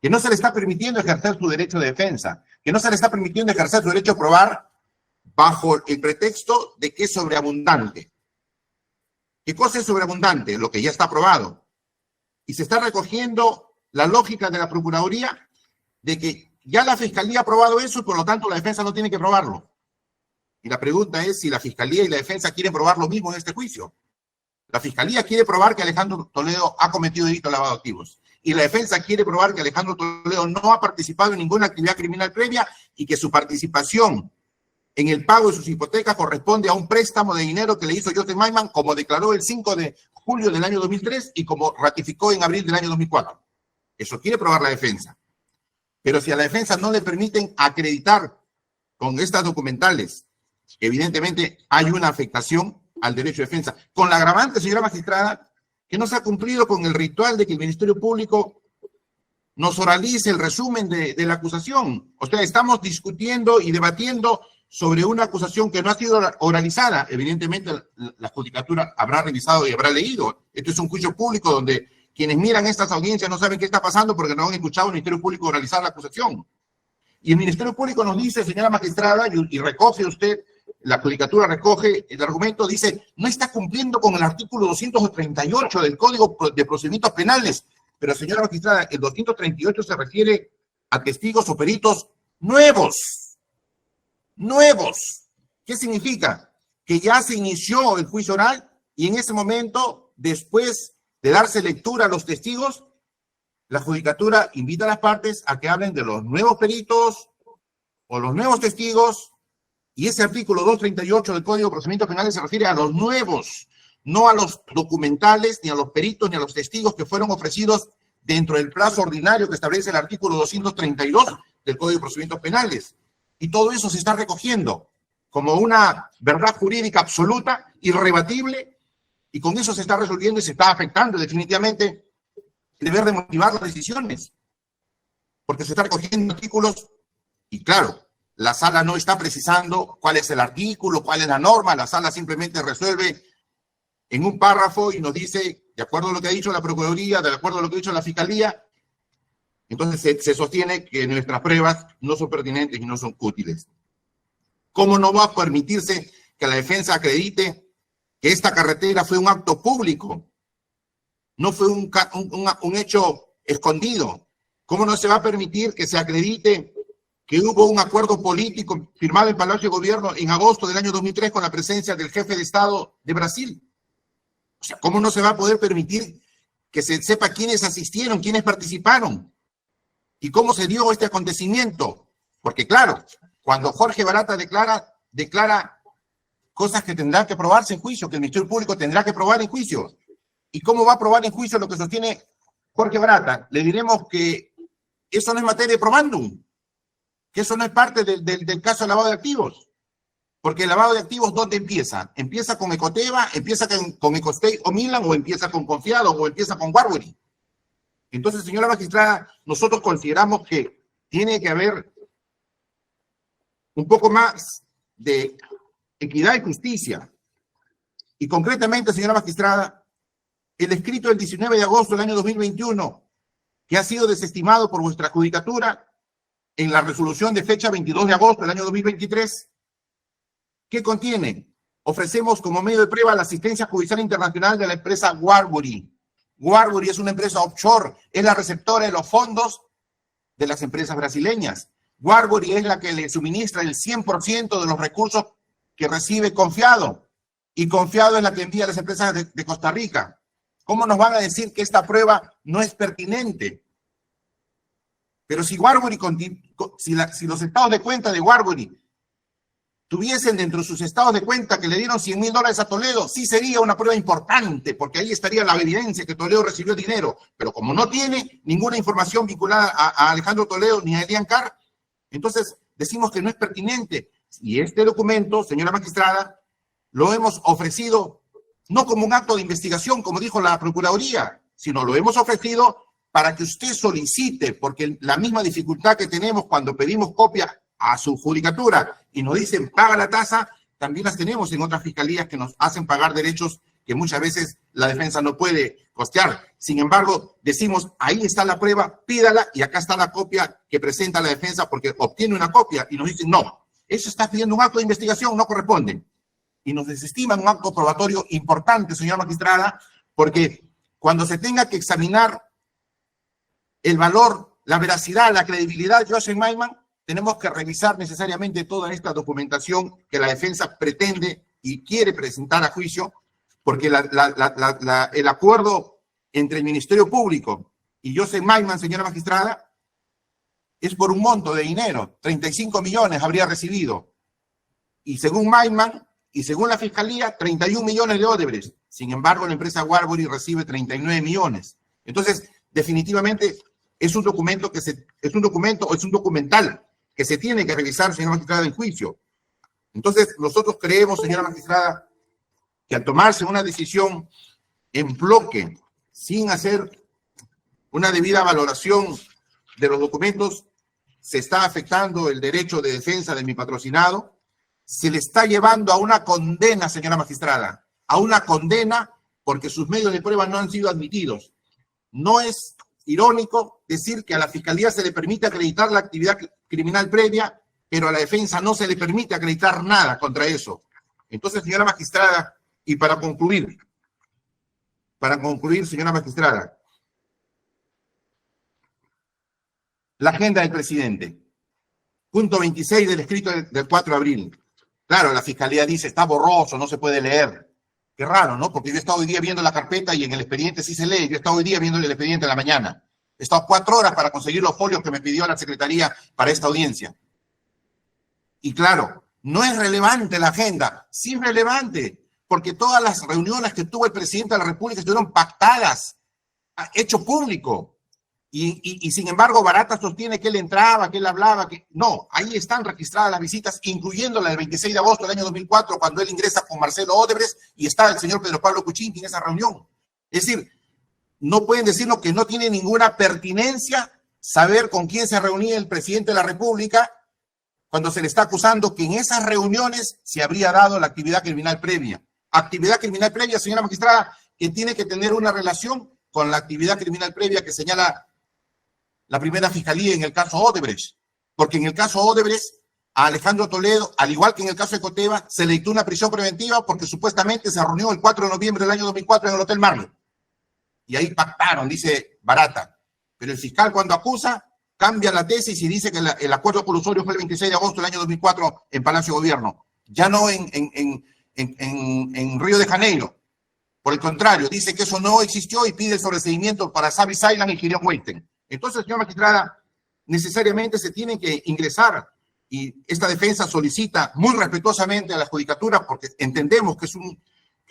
Que no se le está permitiendo ejercer su derecho de defensa, que no se le está permitiendo ejercer su derecho a probar bajo el pretexto de que es sobreabundante. ¿Qué cosa es sobreabundante? Lo que ya está aprobado. Y se está recogiendo la lógica de la Procuraduría de que ya la Fiscalía ha aprobado eso y por lo tanto la defensa no tiene que probarlo. Y la pregunta es si la Fiscalía y la defensa quieren probar lo mismo en este juicio. La Fiscalía quiere probar que Alejandro Toledo ha cometido delito de lavado de activos. Y la defensa quiere probar que Alejandro Toledo no ha participado en ninguna actividad criminal previa y que su participación en el pago de sus hipotecas corresponde a un préstamo de dinero que le hizo Joseph Maiman, como declaró el 5 de julio del año 2003 y como ratificó en abril del año 2004. Eso quiere probar la defensa. Pero si a la defensa no le permiten acreditar con estas documentales, evidentemente hay una afectación al derecho de defensa. Con la agravante, señora magistrada, que no se ha cumplido con el ritual de que el Ministerio Público nos oralice el resumen de la acusación. O sea, estamos discutiendo y debatiendo sobre una acusación que no ha sido oralizada. Evidentemente, la judicatura habrá revisado y habrá leído. Esto es un juicio público donde quienes miran estas audiencias no saben qué está pasando porque no han escuchado al Ministerio Público oralizar la acusación. Y el Ministerio Público nos dice, señora magistrada, y recoge usted, la judicatura recoge el argumento, dice, no está cumpliendo con el artículo 238 del Código de Procedimientos Penales. Pero, señora magistrada, el 238 se refiere a testigos o peritos nuevos. Nuevos. ¿Qué significa? Que ya se inició el juicio oral y en ese momento, después de darse lectura a los testigos, la judicatura invita a las partes a que hablen de los nuevos peritos o los nuevos testigos, y ese artículo 238 del Código de Procedimientos Penales se refiere a los nuevos, no a los documentales, ni a los peritos, ni a los testigos que fueron ofrecidos dentro del plazo ordinario que establece el artículo 232 del Código de Procedimientos Penales. Y todo eso se está recogiendo como una verdad jurídica absoluta, irrebatible, y con eso se está resolviendo y se está afectando definitivamente el deber de motivar las decisiones, porque se está recogiendo artículos y claro, la sala no está precisando cuál es el artículo, cuál es la norma, la sala simplemente resuelve en un párrafo y nos dice, de acuerdo a lo que ha dicho la Procuraduría, de acuerdo a lo que ha dicho la Fiscalía, entonces se sostiene que nuestras pruebas no son pertinentes y no son útiles. ¿Cómo no va a permitirse que la defensa acredite que esta carretera fue un acto público? No fue un hecho escondido. ¿Cómo no se va a permitir que se acredite que hubo un acuerdo político firmado en Palacio de Gobierno en agosto del año 2003 con la presencia del jefe de Estado de Brasil? O sea, ¿cómo no se va a poder permitir que se sepa quiénes asistieron, quiénes participaron? ¿Y cómo se dio este acontecimiento? Porque claro, cuando Jorge Barata declara cosas que tendrán que probarse en juicio, que el Ministerio Público tendrá que probar en juicio. ¿Y cómo va a probar en juicio lo que sostiene Jorge Barata? Le diremos que eso no es materia de probandum, que eso no es parte del caso de lavado de activos. Porque el lavado de activos, ¿dónde empieza? ¿Empieza con Ecoteva, empieza con Ecostay o Milan, o empieza con Confiado, o empieza con Warburg? Entonces, señora magistrada, nosotros consideramos que tiene que haber un poco más de equidad y justicia. Y concretamente, señora magistrada, el escrito del 19 de agosto del año 2021, que ha sido desestimado por vuestra judicatura en la resolución de fecha 22 de agosto del año 2023, ¿qué contiene? Ofrecemos como medio de prueba la asistencia judicial internacional de la empresa Warburg. Warburg es una empresa offshore, es la receptora de los fondos de las empresas brasileñas. Warburg es la que le suministra el 100% de los recursos que recibe Confiado, y Confiado es la que envía a las empresas de Costa Rica. ¿Cómo nos van a decir que esta prueba no es pertinente? Pero si Warburg, si los estados de cuenta de Warburg tuviesen dentro de sus estados de cuenta que le dieron $100,000 a Toledo, sí sería una prueba importante, porque ahí estaría la evidencia que Toledo recibió dinero. Pero como no tiene ninguna información vinculada a Alejandro Toledo ni a Elian Carr, entonces decimos que no es pertinente. Y este documento, señora magistrada, lo hemos ofrecido no como un acto de investigación, como dijo la Procuraduría, sino lo hemos ofrecido para que usted solicite, porque la misma dificultad que tenemos cuando pedimos copia a su judicatura y nos dicen paga la tasa, también las tenemos en otras fiscalías que nos hacen pagar derechos que muchas veces la defensa no puede costear. Sin embargo, decimos, ahí está la prueba, pídala, y acá está la copia que presenta la defensa porque obtiene una copia, y nos dicen, no, eso está pidiendo un acto de investigación, no corresponde. Y nos desestiman un acto probatorio importante, señora magistrada, porque cuando se tenga que examinar el valor, la veracidad, la credibilidad de Joseph Maiman, tenemos que revisar necesariamente toda esta documentación que la defensa pretende y quiere presentar a juicio, porque el acuerdo entre el Ministerio Público y Joseph Maiman, señora magistrada, es por un monto de dinero, 35 millones habría recibido. Y según Maiman y según la Fiscalía, 31 millones de Odebrecht. Sin embargo, la empresa Warburg recibe 39 millones. Entonces, definitivamente, es un documental que se tiene que revisar, señora magistrada, en juicio. Entonces, nosotros creemos, señora magistrada, que al tomarse una decisión en bloque, sin hacer una debida valoración de los documentos, se está afectando el derecho de defensa de mi patrocinado, se le está llevando a una condena, señora magistrada, a una condena porque sus medios de prueba no han sido admitidos. No es irónico decir que a la Fiscalía se le permite acreditar la actividad criminal previa, pero a la defensa no se le permite acreditar nada contra eso. Entonces, señora magistrada, y para concluir, señora magistrada, la agenda del presidente, punto 26 del escrito del 4 de abril. Claro, la Fiscalía dice, está borroso, no se puede leer. Qué raro, ¿no? Porque yo he estado hoy día viendo la carpeta y en el expediente sí se lee. Yo he estado hoy día viendo el expediente en la mañana. He estado 4 horas para conseguir los folios que me pidió la Secretaría para esta audiencia. Y claro, no es relevante la agenda. Sí es relevante, porque todas las reuniones que tuvo el presidente de la República estuvieron pactadas, hecho público. Y sin embargo, Barata sostiene que él entraba, que él hablaba, que no, ahí están registradas las visitas, incluyendo la del 26 de agosto del año 2004, cuando él ingresa con Marcelo Odebrecht y está el señor Pedro Pablo Kuczynski en esa reunión. Es decir, no pueden decirnos que no tiene ninguna pertinencia saber con quién se reunía el presidente de la República cuando se le está acusando que en esas reuniones se habría dado la actividad criminal previa. Actividad criminal previa, señora magistrada, que tiene que tener una relación con la actividad criminal previa que señala la primera fiscalía en el caso Odebrecht, porque en el caso Odebrecht a Alejandro Toledo, al igual que en el caso de Coteva, se le dictó una prisión preventiva porque supuestamente se reunió el 4 de noviembre del año 2004 en el Hotel Marriott. Y ahí pactaron, dice Barata. Pero el fiscal cuando acusa, cambia la tesis y dice que el acuerdo colusorio fue el 26 de agosto del año 2004 en Palacio de Gobierno, ya no en Río de Janeiro. Por el contrario, dice que eso no existió y pide el sobreseimiento para Savis Island y Gideon Weinstein. Entonces, señora magistrada, necesariamente se tienen que ingresar y esta defensa solicita muy respetuosamente a la judicatura porque entendemos que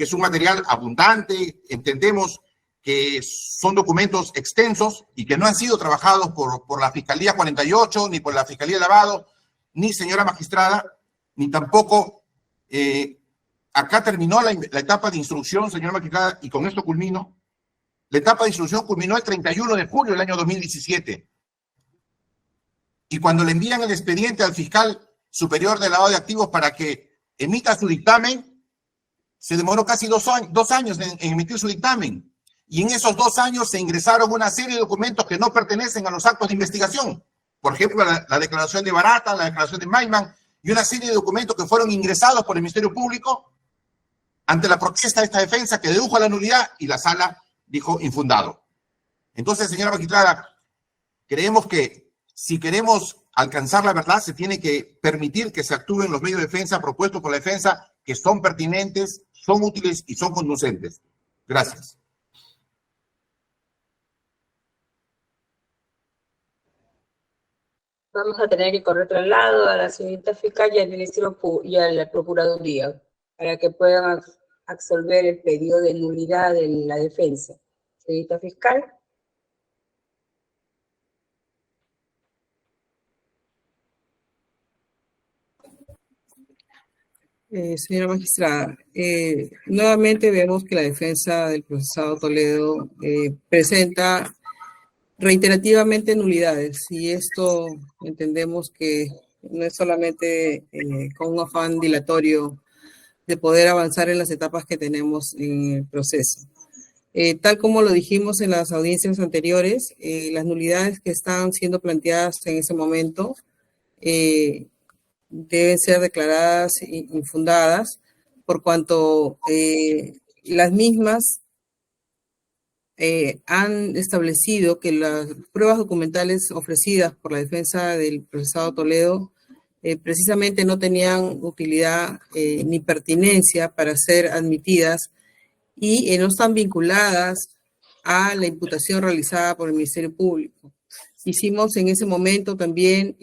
es un material abundante, entendemos que son documentos extensos y que no han sido trabajados por la Fiscalía 48, ni por la Fiscalía de Lavado, ni señora magistrada, ni tampoco acá terminó la etapa de instrucción, señora magistrada, y con esto culmino. La etapa de instrucción culminó el 31 de julio del año 2017. Y cuando le envían el expediente al fiscal superior de lavado de activos para que emita su dictamen, se demoró casi 2 años en emitir su dictamen. Y en esos 2 años se ingresaron una serie de documentos que no pertenecen a los actos de investigación. Por ejemplo, la declaración de Barata, la declaración de Maiman y una serie de documentos que fueron ingresados por el Ministerio Público ante la protesta de esta defensa que dedujo a la nulidad y la sala dijo infundado. Entonces, señora magistrada, creemos que si queremos alcanzar la verdad, se tiene que permitir que se actúen los medios de defensa propuestos por la defensa que son pertinentes, son útiles y son conducentes. Gracias. Vamos a tener que correr traslado a la señorita fiscal y al Ministerio y a la Procuraduría para que puedan absolver el pedido de nulidad de la defensa. Señorita fiscal. Señora magistrada, nuevamente vemos que la defensa del procesado Toledo presenta reiterativamente nulidades, y esto entendemos que no es solamente con un afán dilatorio de poder avanzar en las etapas que tenemos en el proceso. Tal como lo dijimos en las audiencias anteriores, las nulidades que están siendo planteadas en ese momento deben ser declaradas infundadas, por cuanto las mismas han establecido que las pruebas documentales ofrecidas por la defensa del procesado Toledo precisamente no tenían utilidad ni pertinencia para ser admitidas y no están vinculadas a la imputación realizada por el Ministerio Público. Hicimos en ese momento también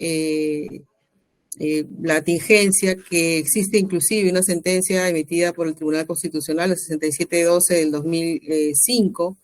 la tingencia que existe inclusive una sentencia emitida por el Tribunal Constitucional, la 6712 del 2005,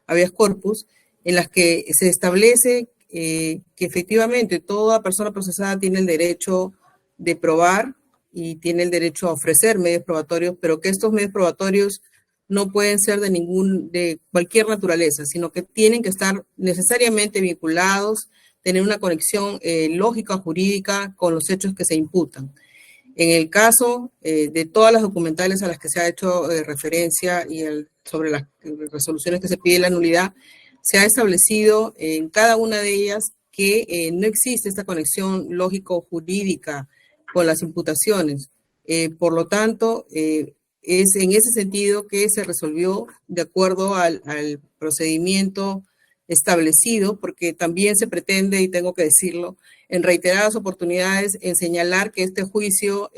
habeas corpus, en las que se establece que efectivamente toda persona procesada tiene el derecho de probar y tiene el derecho a ofrecer medios probatorios, pero que estos medios probatorios no pueden ser de cualquier naturaleza, sino que tienen que estar necesariamente vinculados, tener una conexión lógica, jurídica con los hechos que se imputan. En el caso de todas las documentales a las que se ha hecho referencia y sobre las resoluciones que se pide la nulidad, se ha establecido en cada una de ellas que no existe esta conexión lógico-jurídica con las imputaciones. Por lo tanto, es en ese sentido que se resolvió de acuerdo al procedimiento establecido, porque también se pretende, y tengo que decirlo, en reiteradas oportunidades, en señalar que este juicio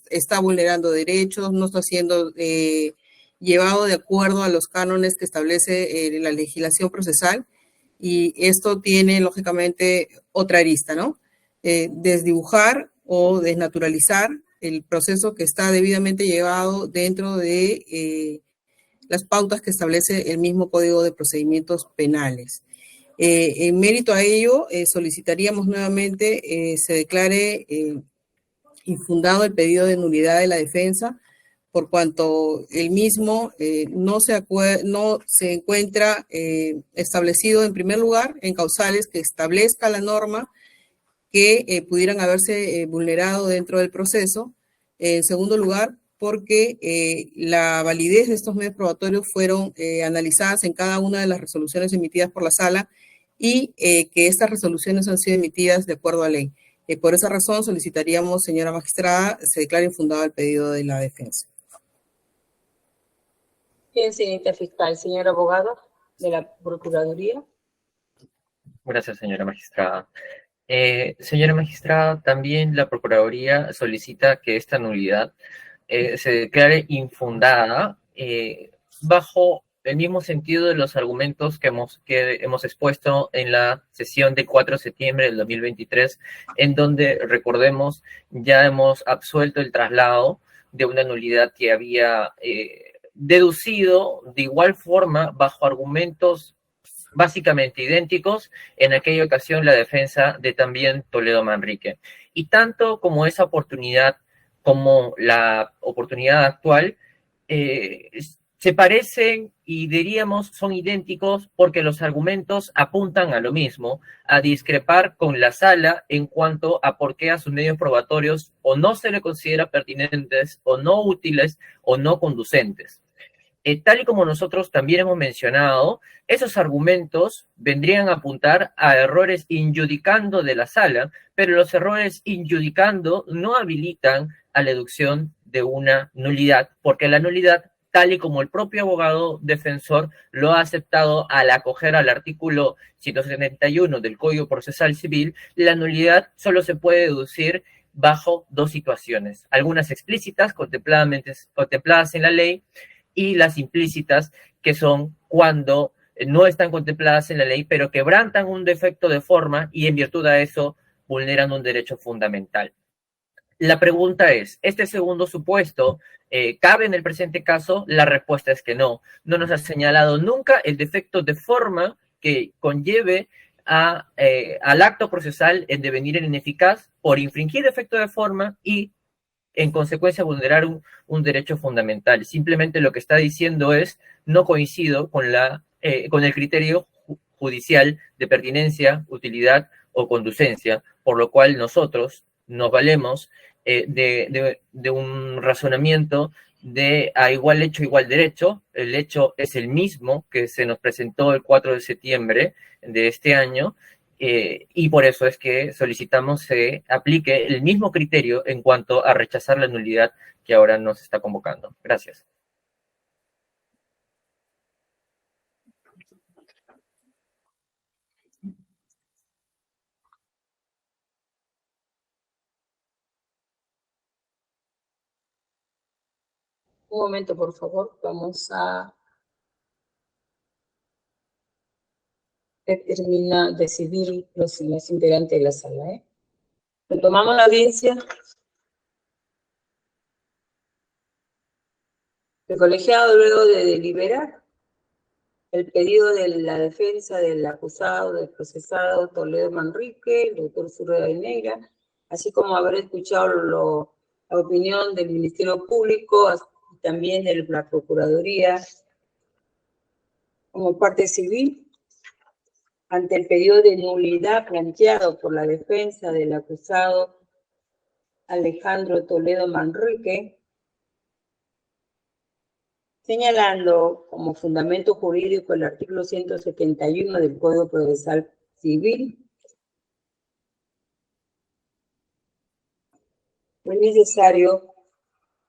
está vulnerando derechos, no está siendo llevado de acuerdo a los cánones que establece la legislación procesal, y esto tiene, lógicamente, otra arista, ¿no? Desdibujar o desnaturalizar el proceso que está debidamente llevado dentro de las pautas que establece el mismo Código de Procedimientos Penales. En mérito a ello, solicitaríamos nuevamente se declare infundado el pedido de nulidad de la defensa, por cuanto el mismo no se encuentra establecido, en primer lugar, en causales que establezca la norma que pudieran haberse vulnerado dentro del proceso. En segundo lugar, porque la validez de estos medios probatorios fueron analizadas en cada una de las resoluciones emitidas por la sala y que estas resoluciones han sido emitidas de acuerdo a ley. Por esa razón solicitaríamos, señora magistrada, se declare infundado el pedido de la defensa. Bien, señorita fiscal. Señor abogado de la Procuraduría. Gracias, señora magistrada. Señora magistrada, también la Procuraduría solicita que esta nulidad se declare infundada bajo el mismo sentido de los argumentos que hemos expuesto en la sesión del 4 de septiembre del 2023, en donde, recordemos, ya hemos absuelto el traslado de una nulidad que había deducido de igual forma bajo argumentos básicamente idénticos en aquella ocasión la defensa de también Toledo Manrique. Y tanto como esa oportunidad como la oportunidad actual, se parecen y diríamos son idénticos porque los argumentos apuntan a lo mismo, a discrepar con la sala en cuanto a por qué a sus medios probatorios o no se le considera pertinentes o no útiles o no conducentes. Tal y como nosotros también hemos mencionado, esos argumentos vendrían a apuntar a errores injudicando de la sala, pero los errores injudicando no habilitan a la deducción de una nulidad, porque la nulidad, tal y como el propio abogado defensor lo ha aceptado al acoger al artículo 171 del Código Procesal Civil, la nulidad solo se puede deducir bajo dos situaciones, algunas explícitas contempladas en la ley y las implícitas, que son cuando no están contempladas en la ley, pero quebrantan un defecto de forma y en virtud de eso vulneran un derecho fundamental. La pregunta es, ¿este segundo supuesto cabe en el presente caso? La respuesta es que no. No nos ha señalado nunca el defecto de forma que conlleve al acto procesal en devenir en ineficaz por infringir defecto de forma y en consecuencia vulnerar un derecho fundamental. Simplemente lo que está diciendo es, no coincido con el criterio judicial de pertinencia, utilidad o conducencia, por lo cual nosotros nos valemos de un razonamiento de a igual hecho, igual derecho. El hecho es el mismo que se nos presentó el 4 de septiembre de este año, y por eso es que solicitamos se aplique el mismo criterio en cuanto a rechazar la nulidad que ahora nos está convocando. Gracias. Un momento, por favor. Vamos a decidir los integrantes de la sala. Retomamos la audiencia. El colegiado, luego de deliberar el pedido de la defensa del acusado, del procesado Toledo Manrique, el doctor Zurdo de Neira, así como haber escuchado la opinión del Ministerio Público y también de la Procuraduría como parte civil, ante el pedido de nulidad planteado por la defensa del acusado Alejandro Toledo Manrique, señalando como fundamento jurídico el artículo 171 del Código Procesal Civil, es necesario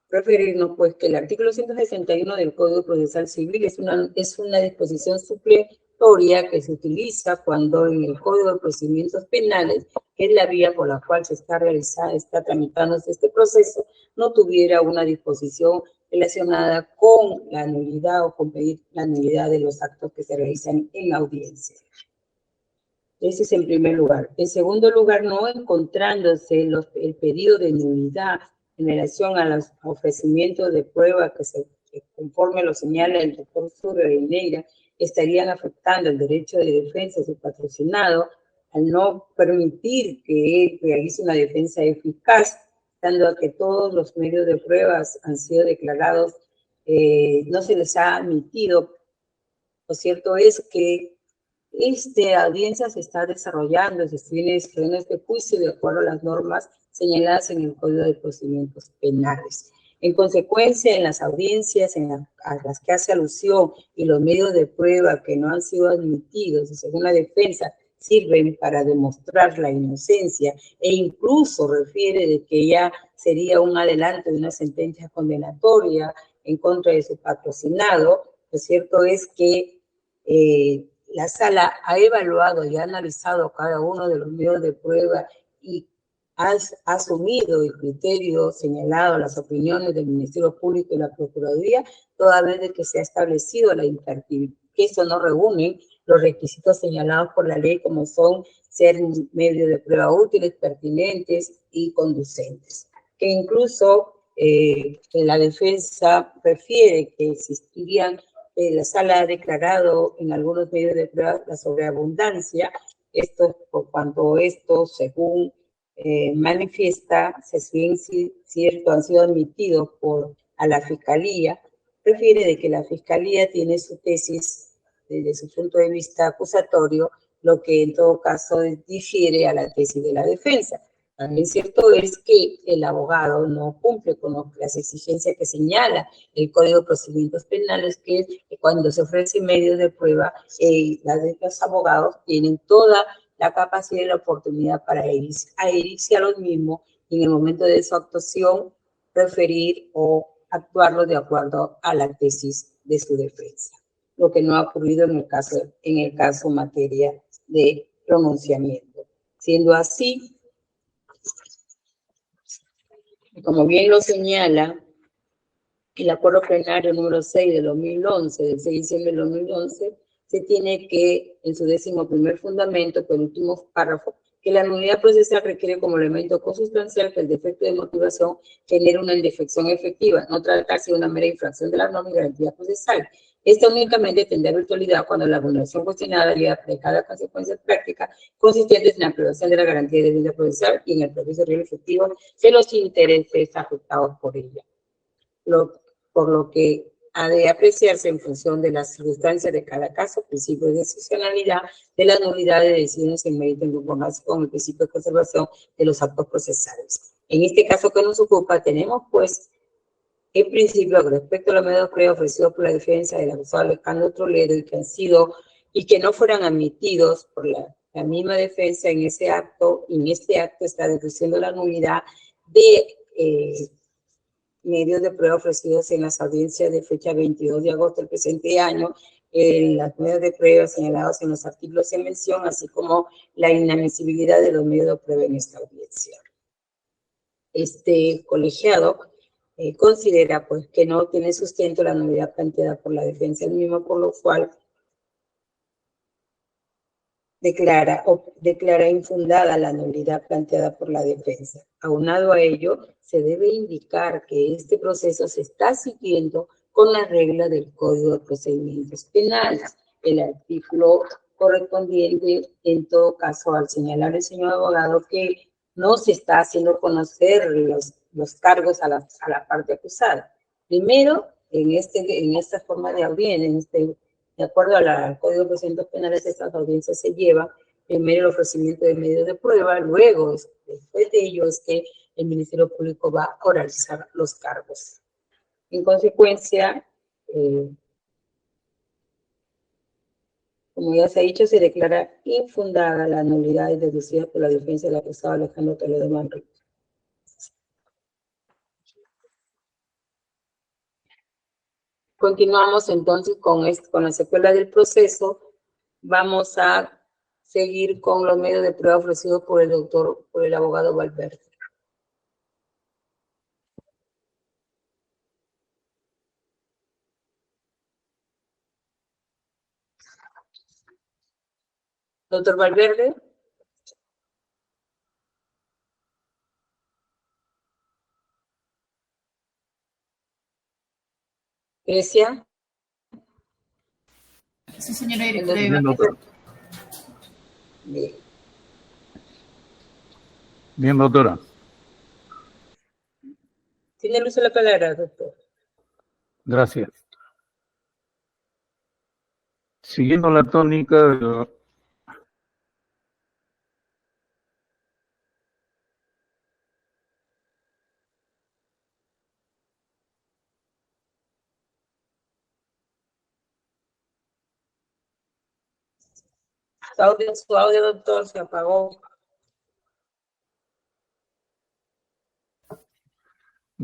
referirnos pues que el artículo 161 del Código Procesal Civil es una disposición supletoria que se utiliza cuando en el Código de Procedimientos Penales, que es la vía por la cual se está tramitando este proceso, no tuviera una disposición relacionada con la nulidad o con pedir la nulidad de los actos que se realizan en audiencia. Ese es en primer lugar. En segundo lugar, no encontrándose el pedido de nulidad en relación a los ofrecimientos de prueba que conforme lo señala el doctor Zurdo de Neira, estarían afectando el derecho de defensa de su patrocinado al no permitir que él realice una defensa eficaz, dando a que todos los medios de pruebas han sido declarados, no se les ha admitido. Lo cierto es que esta audiencia se está desarrollando, se tiene este juicio de acuerdo a las normas señaladas en el Código de Procedimientos Penales. En consecuencia, en las audiencias a las que hace alusión y los medios de prueba que no han sido admitidos, y según la defensa, sirven para demostrar la inocencia e incluso refiere de que ya sería un adelanto de una sentencia condenatoria en contra de su patrocinado, lo cierto es que la sala ha evaluado y ha analizado cada uno de los medios de prueba y ha asumido el criterio señalado, las opiniones del Ministerio Público y la Procuraduría, toda vez de que se ha establecido la impartibilidad, que eso no reúne los requisitos señalados por la ley, como son ser medios de prueba útiles, pertinentes y conducentes. Que incluso la defensa prefiere que existirían, la sala ha declarado en algunos medios de prueba la sobreabundancia, esto por cuanto esto, según manifiesta, si bien cierto, han sido admitidos a la Fiscalía, refiere de que la Fiscalía tiene su tesis desde su punto de vista acusatorio, lo que en todo caso difiere a la tesis de la defensa. También cierto es que el abogado no cumple con las exigencias que señala el Código de Procedimientos Penales, que es que cuando se ofrecen medios de prueba, los abogados tienen toda la capacidad y la oportunidad para adherirse a los mismos y en el momento de su actuación referir o actuarlo de acuerdo a la tesis de su defensa, lo que no ha ocurrido en el caso materia de pronunciamiento. Siendo así, como bien lo señala el acuerdo plenario número 6 de 2011, del 6 de diciembre de 2011, se tiene que, en su 11º fundamento, por el último párrafo, que la nulidad procesal requiere como elemento consustancial que el defecto de motivación genere una indefección efectiva, no tratarse de una mera infracción de la norma y garantía procesal. Esta únicamente tendrá virtualidad cuando la vulneración cuestionada lleva aparejada consecuencias prácticas consistentes en la privación de la garantía de vida procesal y en el proceso real efectivo de los intereses afectados por ella. Por lo que ha de apreciarse en función de las circunstancias de cada caso, principio de excepcionalidad de la nulidad de decisiones en mérito en conformarse con el principio de conservación de los actos procesales. En este caso que nos ocupa, tenemos pues el principio respecto a los medios de prueba ofrecidos por la defensa del acusado Alejandro Toledo y que no fueran admitidos por la misma defensa en ese acto, y en este acto está deduciendo la nulidad de medios de prueba ofrecidos en las audiencias de fecha 22 de agosto del presente año, las medios de prueba señalados en los artículos en mención, así como la inadmisibilidad de los medios de prueba en esta audiencia. Este colegiado considera pues que no tiene sustento la nulidad planteada por la defensa del mismo, por lo cual declara infundada la nulidad planteada por la defensa. Aunado a ello, se debe indicar que este proceso se está siguiendo con la regla del Código de Procedimientos Penales. El artículo correspondiente, en todo caso, al señalar el señor abogado que no se está haciendo conocer los cargos a la parte acusada. Primero, en esta forma de audiencia, de acuerdo al Código de Procedimientos Penales, estas audiencias se llevan primero el ofrecimiento de medios de prueba, luego, después de ello, es que el Ministerio Público va a oralizar los cargos. En consecuencia, como ya se ha dicho, se declara infundada la nulidad deducida por la defensa del acusado Alejandro Toledo Manrique. Continuamos entonces con la secuela del proceso. Vamos a seguir con los medios de prueba ofrecidos por el abogado Valverde. Doctor Valverde. Grecia. Sí, señora directora. Bien. Bien, doctora. Tiene el uso de la palabra, doctor. Gracias. Siguiendo la tónica de Su audio, doctor, se apagó.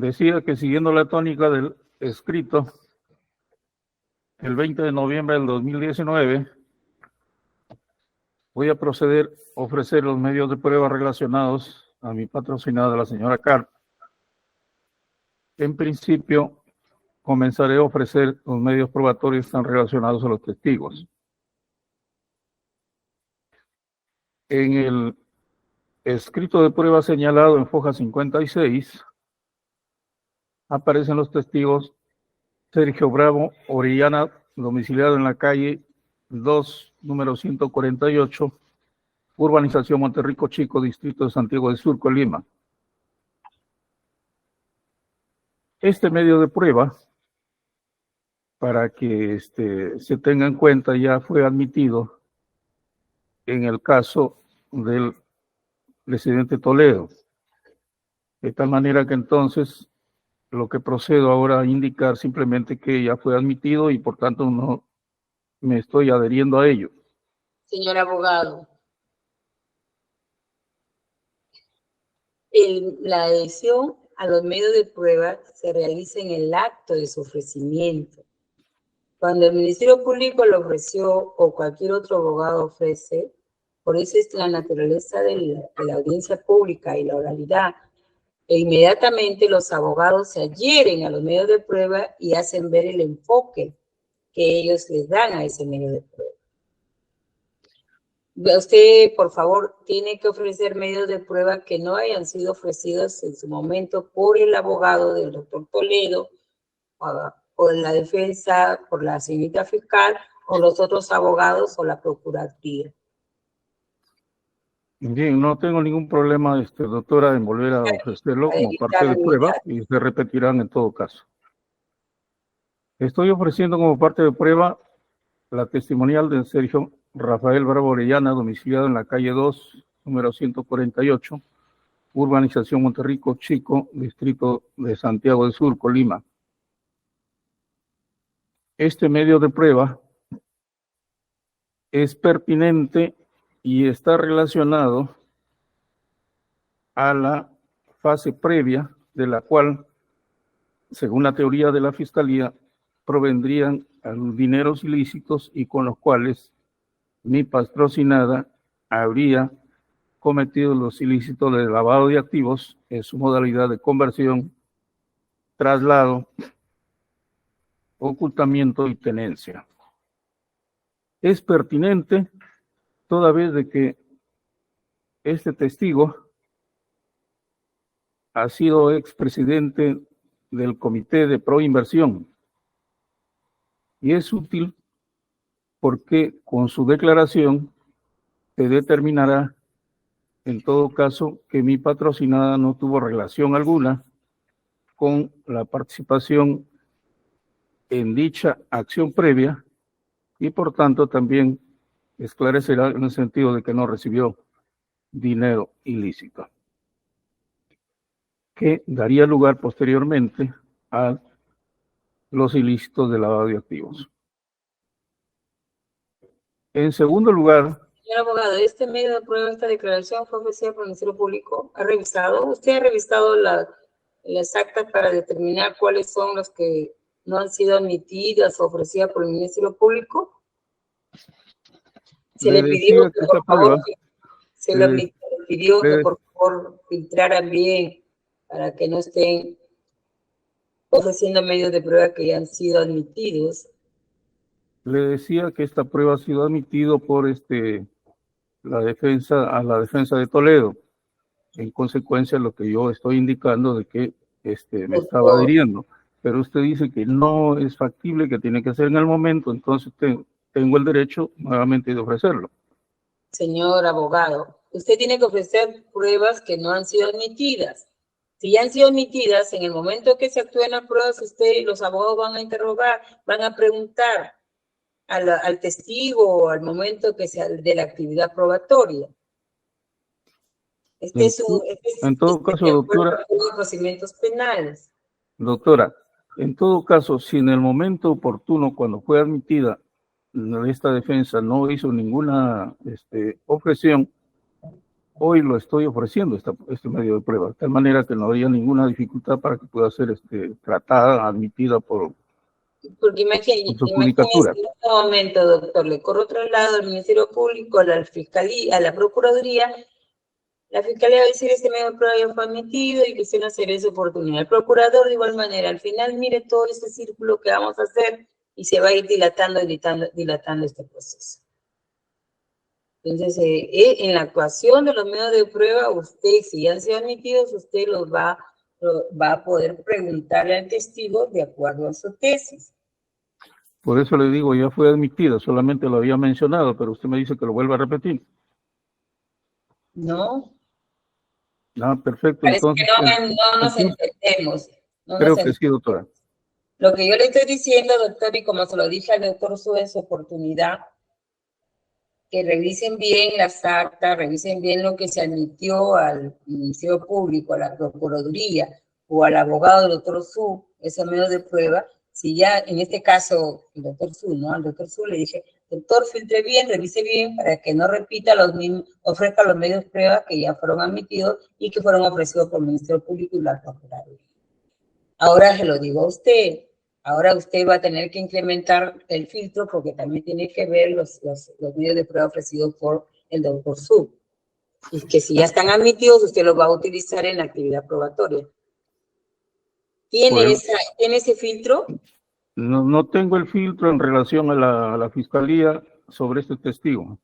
decía que siguiendo la tónica del escrito, el 20 de noviembre del 2019, voy a proceder a ofrecer los medios de prueba relacionados a mi patrocinada, la señora Carr. En principio, comenzaré a ofrecer los medios probatorios que están relacionados a los testigos. En el escrito de prueba señalado en foja 56, aparecen los testigos Sergio Bravo Orellana, domiciliado en la calle 2, número 148, urbanización Monterrico Chico, distrito de Santiago de Surco, Lima. Este medio de prueba para que se tenga en cuenta, ya fue admitido en el caso del presidente Toledo. De tal manera que entonces lo que procedo ahora a indicar simplemente que ya fue admitido y por tanto no me estoy adheriendo a ello. Señor abogado, la adhesión a los medios de prueba se realiza en el acto de su ofrecimiento. Cuando el Ministerio Público lo ofreció o cualquier otro abogado ofrece, por eso es la naturaleza de la audiencia pública y la oralidad, e inmediatamente los abogados se adhieren a los medios de prueba y hacen ver el enfoque que ellos les dan a ese medio de prueba. Usted, por favor, tiene que ofrecer medios de prueba que no hayan sido ofrecidos en su momento por el abogado del doctor Toledo, por la defensa, por la señorita fiscal, o los otros abogados o la procuraduría. Bien, no tengo ningún problema, doctora, en volver a ofrecerlo como parte de prueba y se repetirán en todo caso. Estoy ofreciendo como parte de prueba la testimonial de Sergio Rafael Bravo Orellana, domiciliado en la calle 2, número 148, urbanización Monterrico Chico, distrito de Santiago del Sur, Colima. Este medio de prueba es pertinente y está relacionado a la fase previa de la cual, según la teoría de la Fiscalía, provendrían dineros ilícitos y con los cuales mi patrocinada habría cometido los ilícitos de lavado de activos en su modalidad de conversión, traslado, ocultamiento y tenencia. Es pertinente toda vez de que este testigo ha sido expresidente del Comité de Proinversión y es útil porque con su declaración se determinará en todo caso que mi patrocinada no tuvo relación alguna con la participación en dicha acción previa y por tanto también esclarecerá en el sentido de que no recibió dinero ilícito, que daría lugar posteriormente a los ilícitos de lavado de activos. En segundo lugar, señor abogado, este medio de prueba, esta declaración fue ofrecida por el Ministerio Público. ¿Ha revisado? ¿Usted ha revisado las actas para determinar cuáles son los que no han sido admitidas o ofrecidas por el Ministerio Público? Se le pidió que por favor, que por favor filtraran bien para que no estén ofreciendo medios de prueba que ya han sido admitidos. le decía que esta prueba ha sido admitido por la defensa de Toledo. En consecuencia, lo que yo estoy indicando de que me estaba adhiriendo. Pero usted dice que no es factible, que tiene que ser en el momento, entonces tengo el derecho nuevamente de ofrecerlo. Señor abogado, usted tiene que ofrecer pruebas que no han sido admitidas. Si ya han sido admitidas, en el momento que se actúen las pruebas, los abogados van a interrogar, van a preguntar al testigo al momento que sea de la actividad probatoria. En todo caso, doctora, procedimientos penales. Doctora, en todo caso, si en el momento oportuno, cuando fue admitida esta defensa, no hizo ninguna objeción, hoy lo estoy ofreciendo este medio de prueba, de tal manera que no habría ninguna dificultad para que pueda ser tratada, admitida por su judicatura. En este momento, doctor, le corro traslado al Ministerio Público, a la Fiscalía, a la Procuraduría. La Fiscalía va a decir este medio de prueba ya fue admitido y que usted no se esa oportunidad. El procurador de igual manera, al final mire todo este círculo que vamos a hacer y se va a ir dilatando este proceso. Entonces, en la actuación de los medios de prueba, usted, si han sido admitidos, usted los va a poder preguntarle al testigo de acuerdo a su tesis. Por eso le digo, ya fue admitida, solamente lo había mencionado, pero usted me dice que lo vuelva a repetir. No. Ah, perfecto. Parece entonces, que no nos entendemos. Creo que sí, doctora. Lo que yo le estoy diciendo, doctor, y como se lo dije al doctor Su en su oportunidad, que revisen bien las actas, revisen bien lo que se admitió al Ministerio Público, a la Procuraduría o al abogado del doctor Su, ese medio de prueba. Si ya, en este caso, el doctor Su, ¿no? Al doctor Su le dije, doctor, filtre bien, revise bien para que no repita los mismos, ofrezca los medios de prueba que ya fueron admitidos y que fueron ofrecidos por el Ministerio Público y la Procuraduría. Ahora se lo digo a usted. Ahora usted va a tener que implementar el filtro porque también tiene que ver los medios de prueba ofrecidos por el doctor Su. Y que si ya están admitidos, usted los va a utilizar en la actividad probatoria. ¿Tiene, Bueno, ¿tiene ese filtro? no tengo el filtro en relación a la fiscalía sobre este testigo,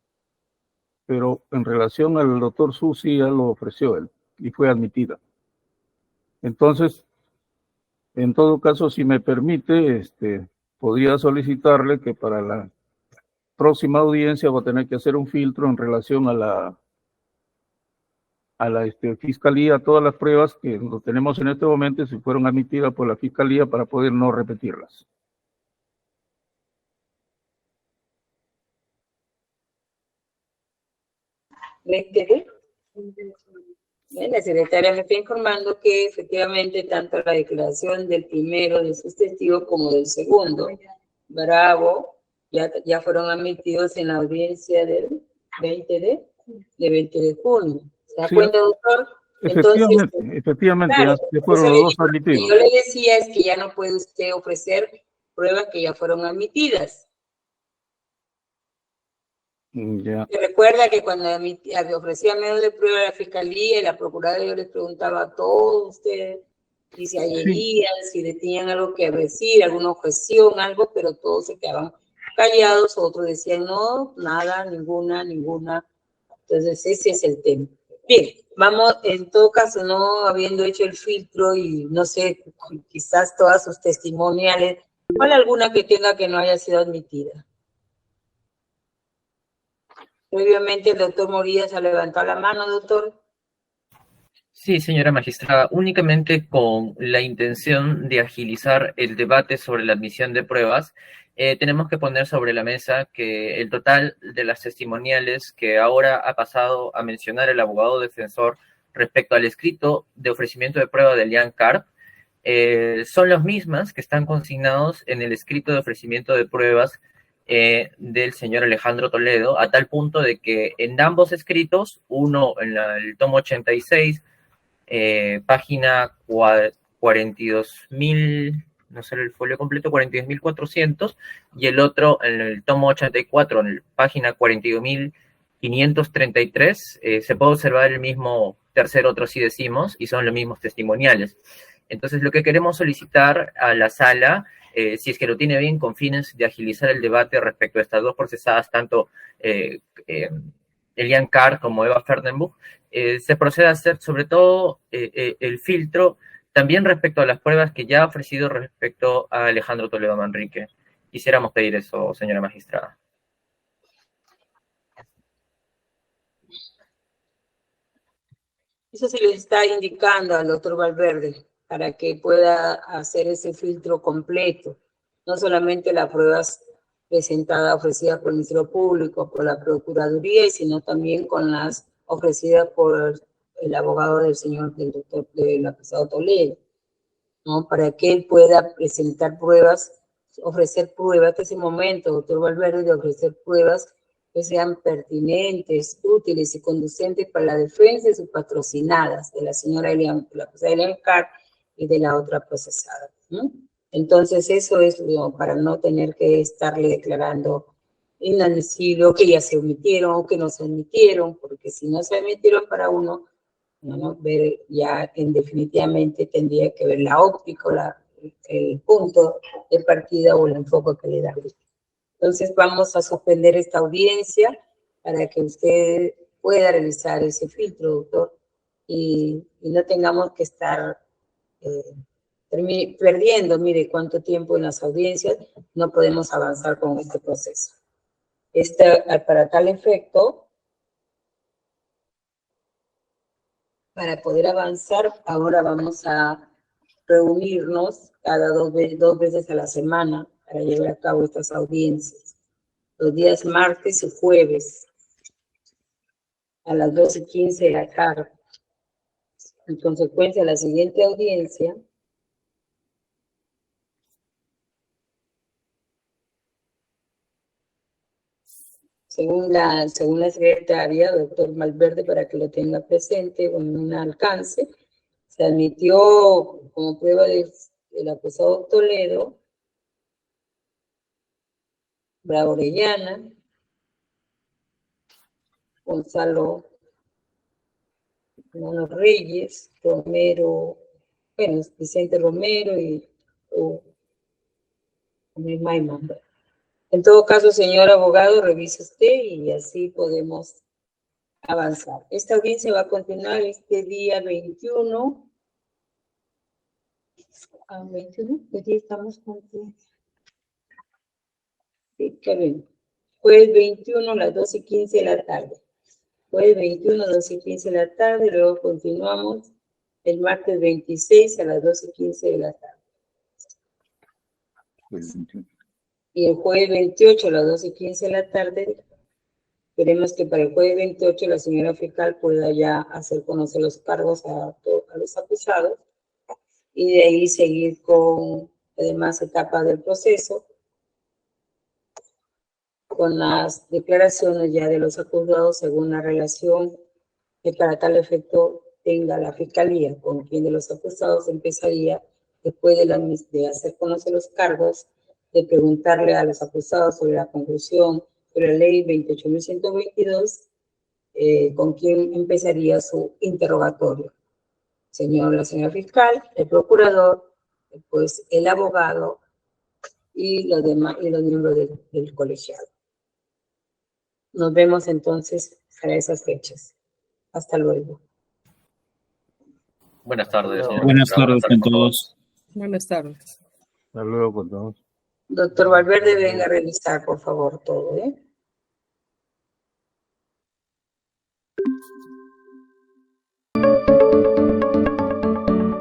pero en relación al doctor Su sí ya lo ofreció él y fue admitida. Entonces, en todo caso, si me permite, podría solicitarle que para la próxima audiencia va a tener que hacer un filtro en relación a la fiscalía, todas las pruebas que lo tenemos en este momento, si fueron admitidas por la fiscalía para poder no repetirlas. La secretaria me está informando que efectivamente tanto la declaración del primero de sus testigos como del segundo, Bravo, ya fueron admitidos en la audiencia del 20 de junio. ¿Se da cuenta, doctor? Efectivamente, Entonces, efectivamente, claro, ya fueron los dos admitidos. Yo le decía es que ya no puede usted ofrecer pruebas que ya fueron admitidas. Ya. Se recuerda que cuando ofrecía medios de prueba a la fiscalía y la procuraduría, yo les preguntaba a todos ustedes si se adherían, si tenían algo que decir, alguna objeción, algo, pero todos se quedaban callados, otros decían no, nada, ninguna. Entonces ese es el tema. Bien, vamos, en todo caso, no habiendo hecho el filtro y no sé, quizás todas sus testimoniales, ¿cuál alguna que tenga que no haya sido admitida? Previamente el doctor Morillas ha levantado la mano, doctor. Sí, señora magistrada, únicamente con la intención de agilizar el debate sobre la admisión de pruebas, tenemos que poner sobre la mesa que el total de las testimoniales que ahora ha pasado a mencionar el abogado defensor respecto al escrito de ofrecimiento de prueba de Lian Carp son las mismas que están consignados en el escrito de ofrecimiento de pruebas del señor Alejandro Toledo, a tal punto de que en ambos escritos, uno en el tomo 86, página 42.000, no sé el folio completo, 42.400, y el otro en el tomo 84, en la página 42.533, se puede observar el mismo tercer otro sí decimos, y son los mismos testimoniales. Entonces, lo que queremos solicitar a la sala, si es que lo tiene bien, con fines de agilizar el debate respecto a estas dos procesadas, tanto Elian Carr como Eva Fernenbuch, se procede a hacer sobre todo el filtro también respecto a las pruebas que ya ha ofrecido respecto a Alejandro Toledo Manrique. Quisiéramos pedir eso, señora magistrada. Eso se le está indicando al doctor Valverde para que pueda hacer ese filtro completo, no solamente las pruebas presentadas, ofrecidas por el Ministerio Público, por la Procuraduría, sino también con las ofrecidas por el abogado del doctor, del acusado Toledo, ¿no? Para que él pueda presentar pruebas, ofrecer pruebas, que es el momento, doctor Valverde, de ofrecer pruebas que sean pertinentes, útiles y conducentes para la defensa de sus patrocinadas, de la señora Elian Carr y de la otra procesada, ¿no? Entonces, eso es para no tener que estarle declarando inadmisible o que ya se omitieron o que no se omitieron, porque si no se omitieron para uno, ¿no? Ver ya definitivamente tendría que ver la óptica, el punto de partida o el enfoque que le da. Entonces vamos a suspender esta audiencia para que usted pueda realizar ese filtro, doctor, y no tengamos que estar perdiendo, mire cuánto tiempo en las audiencias, no podemos avanzar con este proceso. Para tal efecto, para poder avanzar, ahora vamos a reunirnos cada dos veces a la semana para llevar a cabo estas audiencias. Los días martes y jueves a las 2:15 de la tarde. En consecuencia, la siguiente audiencia según la secretaria, doctor Malverde, para que lo tenga presente con un alcance, se admitió como prueba del acusado Toledo, Bravo Orellana, Gonzalo Mano Reyes, Romero, bueno, Vicente Romero y Mayman. En todo caso, señor abogado, revise usted y así podemos avanzar. Esta audiencia va a continuar este día 21. ¿Qué día estamos con? Sí, qué bien. Jueves 21 a las 2:15 de la tarde. Jueves 21 a las 2:15 de la tarde, luego continuamos el martes 26 a las 2:15 de la tarde. Y el jueves 28 a las 2:15 de la tarde, queremos que para el jueves 28 la señora fiscal pueda ya hacer conocer los cargos a los acusados y de ahí seguir con las demás etapas del proceso, con las declaraciones ya de los acusados según la relación que para tal efecto tenga la fiscalía con quien de los acusados. Empezaría después de hacer conocer los cargos, de preguntarle a los acusados sobre la conclusión de la ley 28.122, con quien empezaría su interrogatorio. La señora fiscal, el procurador, después el abogado y los demás y los miembros del colegiado. Nos vemos entonces para esas fechas. Hasta luego. Buenas tardes, señor. Buenas tardes con todos. Buenas tardes. Hasta luego con todos. Doctor Valverde, venga a revisar, por favor, todo, ¿eh?